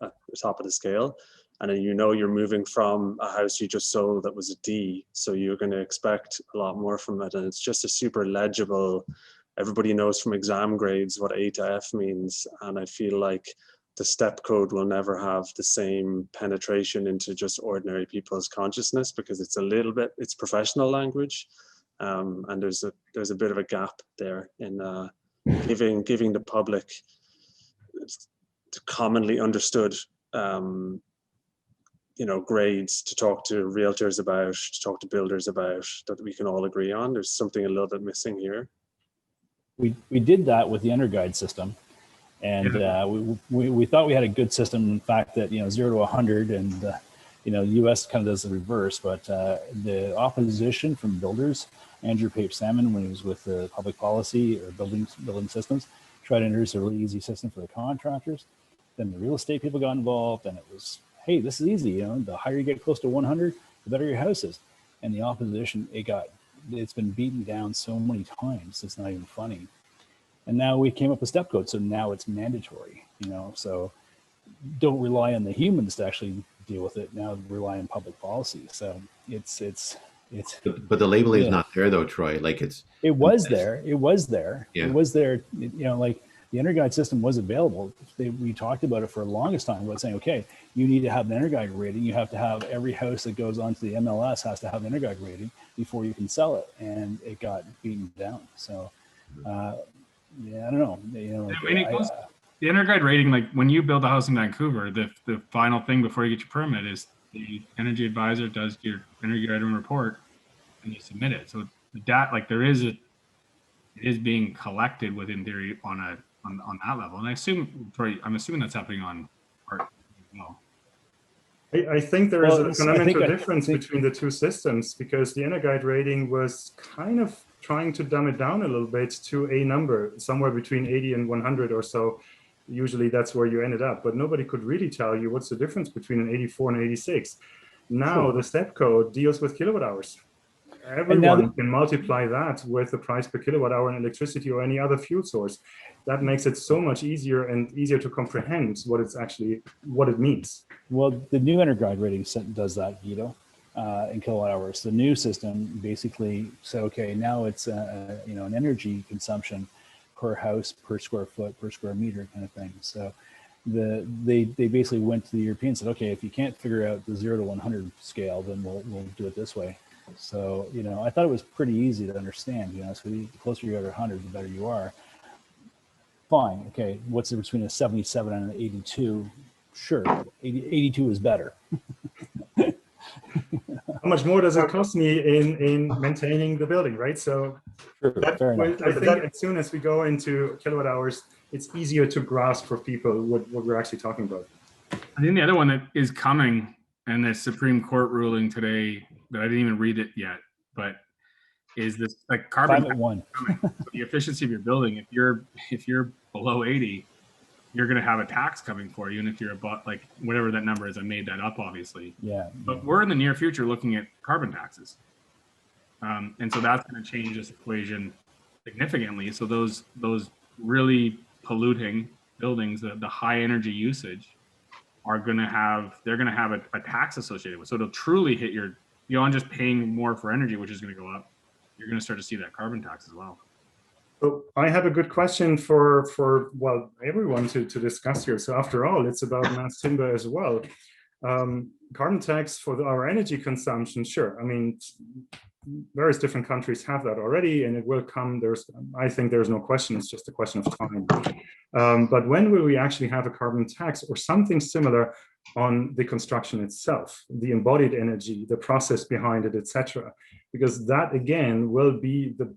at the top of the scale. And then you're moving from a house you just sold that was a D, so you're going to expect a lot more from it. And it's just a super legible, everybody knows from exam grades what A to F means. And I feel like the step code will never have the same penetration into just ordinary people's consciousness, because it's professional language. and there's a bit of a gap there in giving the public commonly understood grades to talk to realtors about, to talk to builders about, that we can all agree on. There's something a little bit missing here. We did that with the EnerGuide system, and we thought we had a good system. In fact, that 0 to 100, and the U.S. kind of does the reverse. But the opposition from builders, Andrew Pape Salmon, when he was with the public policy or building systems, tried to introduce a really easy system for the contractors. Then the real estate people got involved, and it was, hey, this is easy. The higher you get close to 100, the better your house is. And the opposition, it's been beaten down so many times, it's not even funny. And now we came up with step code, so now it's mandatory, so don't rely on the humans to actually deal with it. Now rely on public policy. So it's but the labeling is not there though, Troy. Like it was there. Yeah. It was there. Like the EnerGuide system was available. We talked about it for the longest time, about saying, okay, you need to have an EnerGuide rating. You have to have every house that goes onto the MLS has to have an EnerGuide rating before you can sell it. And it got beaten down. So, I don't know. The EnerGuide rating, like when you build a house in Vancouver, the final thing before you get your permit is the energy advisor does your energy item report and you submit it. So that, like, it is being collected within theory on that level. And I'm assuming that's happening on art as well. I think there is a fundamental difference between the two systems, because the EnerGuide rating was kind of trying to dumb it down a little bit to a number somewhere between 80 and 100 or so. Usually that's where you ended up, but nobody could really tell you what's the difference between an 84 and 86. Now the step code deals with kilowatt hours. Everyone can multiply that with the price per kilowatt hour in electricity or any other fuel source. That makes it so much easier and easier to comprehend what it means. Well, the new EnerGuide rating does that, Guido, in kilowatt hours. The new system basically said, okay, now it's an energy consumption per house, per square foot, per square meter kind of thing. So they basically went to the Europeans and said, okay, if you can't figure out the 0 to 100 scale, then we'll do it this way. So, I thought it was pretty easy to understand, so the closer you are to 100, the better you are. Fine. Okay. What's the between a 77 and an 82? Sure. 82 is better. How much more does it cost me in maintaining the building, right? So I think as soon as we go into kilowatt hours, it's easier to grasp for people what we're actually talking about. I think the other one that is coming, and the Supreme Court ruling today, that I didn't even read it yet, but is this like carbon tax. So the efficiency of your building, if you're below 80, you're going to have a tax coming for you. And if you're above, like whatever that number is, I made that up, obviously. Yeah. But we're in the near future looking at carbon taxes. And so that's going to change this equation significantly. So those really polluting buildings, the high energy usage, they're going to have a tax associated with. So it'll truly hit your, beyond just paying more for energy, which is going to go up, you're going to start to see that carbon tax as well. So I have a good question for everyone to discuss here. So after all, it's about mass timber as well. Carbon tax for our energy consumption, sure. I mean, various different countries have that already, and it will come. I think there's no question. It's just a question of time. But when will we actually have a carbon tax or something similar on the construction itself, the embodied energy, the process behind it, etc.? Because that again will be the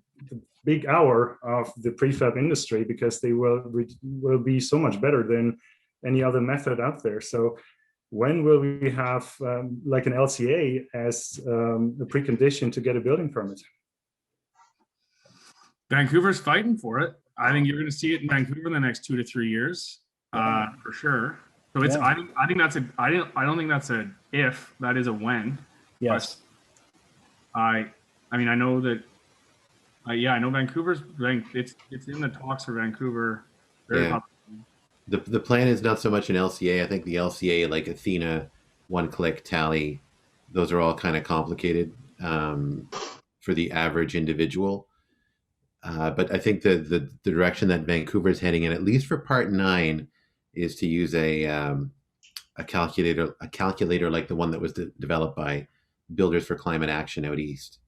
big hour of the prefab industry, because they will be so much better than any other method out there. So when will we have like an LCA as a precondition to get a building permit? Vancouver's fighting for it. I think you're going to see it in Vancouver in the next 2 to 3 years, for sure. So it's. Yeah. I think that's a. I don't think that's a if. That is a when. Yes. But I mean, I know that. Yeah, I know Vancouver's. It's in the talks for Vancouver. Yeah. The plan is not so much an LCA. I think the LCA, like Athena, one-click tally, those are all kind of complicated for the average individual. But I think the direction that Vancouver is heading in, at least for Part 9, is to use a calculator like the one that was developed by Builders for Climate Action out east.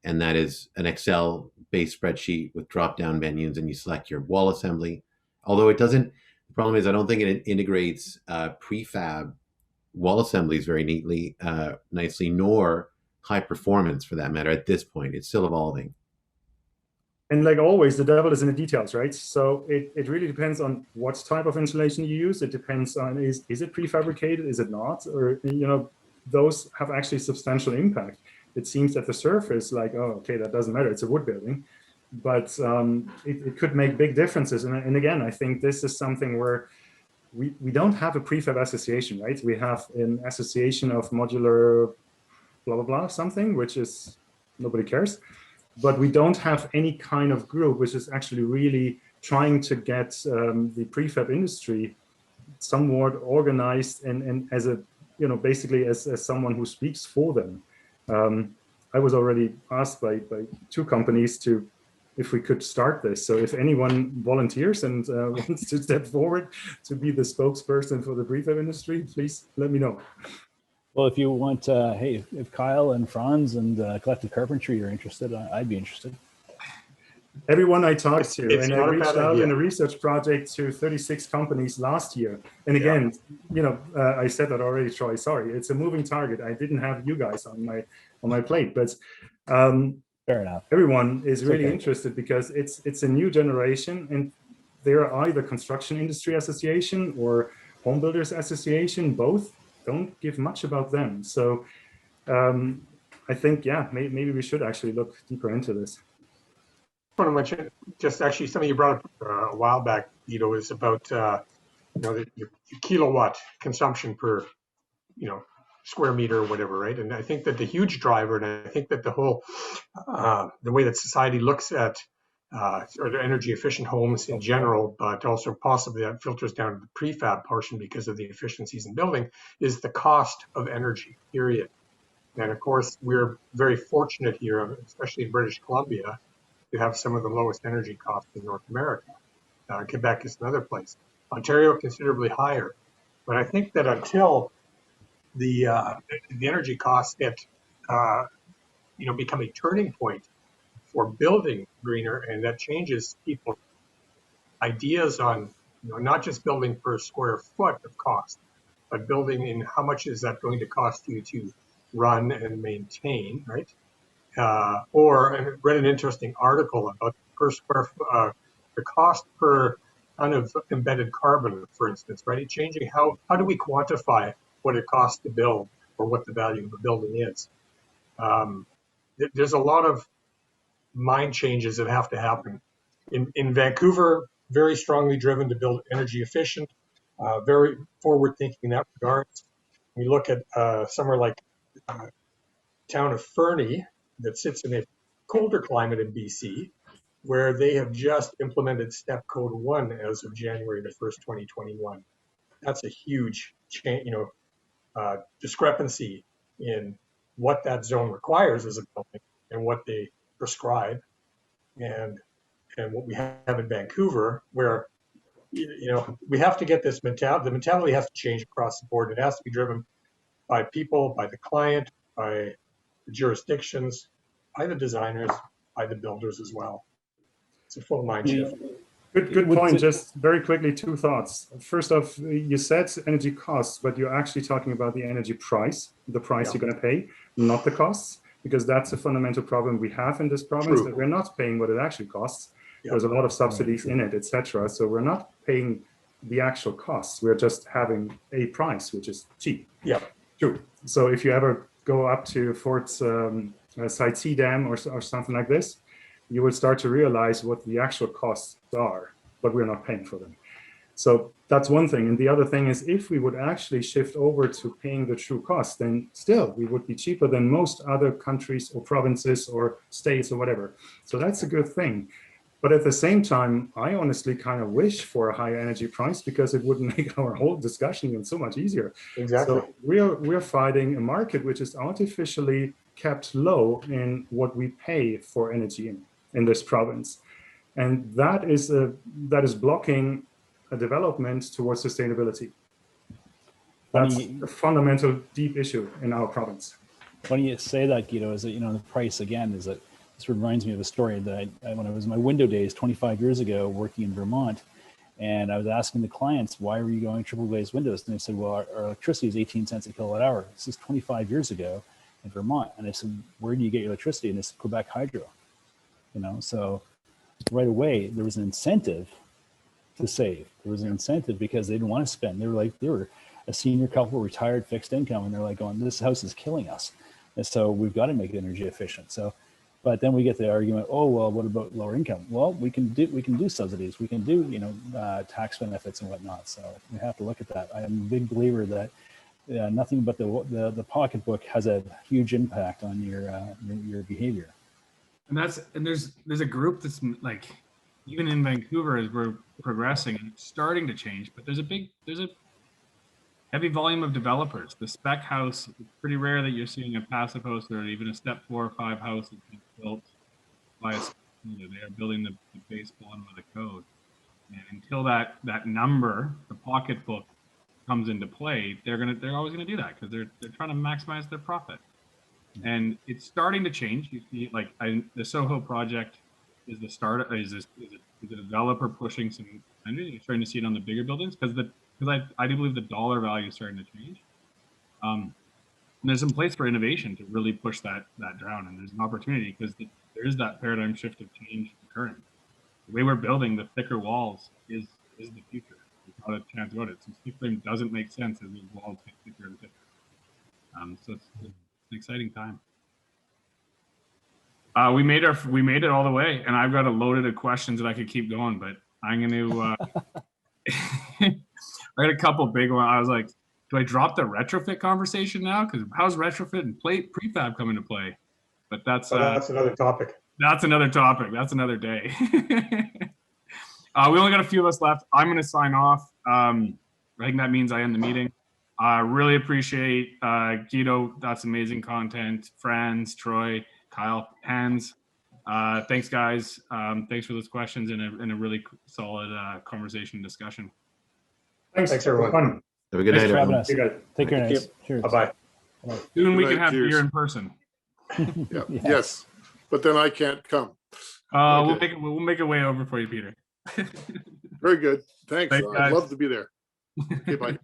and that is an Excel-based spreadsheet with drop-down menus, and you select your wall assembly. Although it doesn't, the problem is I don't think it integrates prefab wall assemblies very neatly, nicely, nor high performance for that matter at this point. It's still evolving. And like always, the devil is in the details, right? So it really depends on what type of insulation you use. It depends on, is it prefabricated, is it not? Or, you know, those have actually substantial impact. It seems at the surface like, oh, okay, that doesn't matter, it's a wood building. But it could make big differences. And again, I think this is something where we don't have a prefab association, right? We have an association of modular blah, blah, blah, something, which is, nobody cares. But we don't have any kind of group which is actually really trying to get the prefab industry somewhat organized and as a, you know, basically as someone who speaks for them. I was already asked by 2 companies to, if we could start this. So if anyone volunteers and wants to step forward to be the spokesperson for the prefab industry, please let me know. Well, if you want, hey, if Kyle and Franz and Collective Carpentry are interested, I'd be interested. Everyone I talked to, and I reached out idea. in a research project to 36 companies last year. And again, you know, I said that already, Troy, sorry, it's a moving target. I didn't have you guys on my plate, but fair enough. Everyone is really interested because it's a new generation, and there are either construction industry association or home builders association, both don't give much about them. So I think, yeah, maybe we should actually look deeper into this. I want to mention, just actually something you brought up a while back, Guido, is about you know, your kilowatt consumption per, you know, square meter or whatever, right? And I think that the huge driver, and I think that the whole the way that society looks at sort of energy efficient homes in general, but also possibly that filters down to the prefab portion because of the efficiencies in building, is the cost of energy, period. And of course, we're very fortunate here, especially in British Columbia, to have some of the lowest energy costs in North America. Quebec is another place. Ontario considerably higher. But I think that until the energy costs hit, you know, become a turning point for building greener, and that changes people's ideas on, you know, not just building per square foot of cost, but building in how much is that going to cost you to run and maintain, right? Or I read an interesting article about per square the cost per ton of embedded carbon, for instance, right? Changing how do we quantify what it costs to build or what the value of a building is? There's a lot of mind changes that have to happen. In Vancouver, very strongly driven to build energy efficient, very forward thinking in that regard. We look at somewhere like town of Fernie that sits in a colder climate in BC, where they have just implemented Step Code 1 as of January the 1st, 2021. That's a huge change, you know, discrepancy in what that zone requires as a building and what they prescribe, and what we have in Vancouver, where, you know, we have to get this mentality. The mentality has to change across the board. It has to be driven by people, by the client, by the jurisdictions, by the designers, by the builders as well. It's a full mind shift. Good point. Just very quickly, 2 thoughts. First off, you said energy costs, but you're actually talking about the energy price, the price you're going to pay, not the costs, because that's a fundamental problem we have in this province, that we're not paying what it actually costs. There's a lot of subsidies in it, etc. So we're not paying the actual costs. We're just having a price, which is cheap. Yeah. True. So if you ever go up to Fort's Site C Dam or something like this, you will start to realize what the actual costs are, but we're not paying for them. So that's one thing. And the other thing is, if we would actually shift over to paying the true cost, then still we would be cheaper than most other countries or provinces or states or whatever. So that's a good thing. But at the same time, I honestly kind of wish for a higher energy price, because it would make our whole discussion even so much easier. Exactly. So we're fighting a market which is artificially kept low in what we pay for energy in this province. And that is blocking a development towards sustainability. That's a fundamental, deep issue in our province. When you say that, Guido, is that, you know, the price again, is that sort of reminds me of a story that when I was in my window days 25 years ago working in Vermont, and I was asking the clients, why were you going triple glazed windows? And they said, well, our electricity is 18 cents a kilowatt hour. This is 25 years ago in Vermont. And I said, where do you get your electricity? And they said, Quebec Hydro. You know, so right away, there was an incentive to save. There was an incentive because they didn't want to spend. They were a senior couple, retired, fixed income, and they're like going, this house is killing us. And so we've got to make it energy efficient. So, but then we get the argument, oh, well, what about lower income? Well, we can do subsidies. We can do, you know, tax benefits and whatnot. So we have to look at that. I'm a big believer that nothing but the pocketbook has a huge impact on your behavior. And there's a group that's like, even in Vancouver, as we're progressing, it's starting to change, but there's a heavy volume of developers. The spec house, it's pretty rare that you're seeing a passive house or even a step 4 or 5 house that's been built by a, they are building the base bottom of the code. And until that number, the pocketbook, comes into play, they're always gonna do that because they're trying to maximize their profit. And it's starting to change. You see, like the Soho project is the start. Is a developer pushing some energy. You're starting to see it on the bigger buildings because I do believe the dollar value is starting to change. And there's some place for innovation to really push that down. And there's an opportunity because there is that paradigm shift of change occurring. The way we're building, the thicker walls is the future. There's not a chance about it. So stick frame doesn't make sense as those walls get thicker and thicker. So it's an exciting time. We made it all the way, and I've got a loaded of questions that I could keep going, but I'm going to. I got a couple big ones. I was like, do I drop the retrofit conversation now? Because how's retrofit and prefab come into play? But that's another topic. That's another topic. That's another day. We only got a few of us left. I'm going to sign off. I think that means I end the meeting. I really appreciate Guido. That's amazing content. Franz, Troy, Kyle, Hans. Thanks, guys. Thanks for those questions and a really solid conversation discussion. Thanks everyone. Have a good night, everyone. Take care, guys. Cheers. Bye-bye. Soon we Good can night, have cheers. beer in person. Yeah. Yes, but then I can't come. Okay. We'll make a way over for you, Peter. Very good. Thanks. Thanks, I'd guys. love to be there. Okay, bye.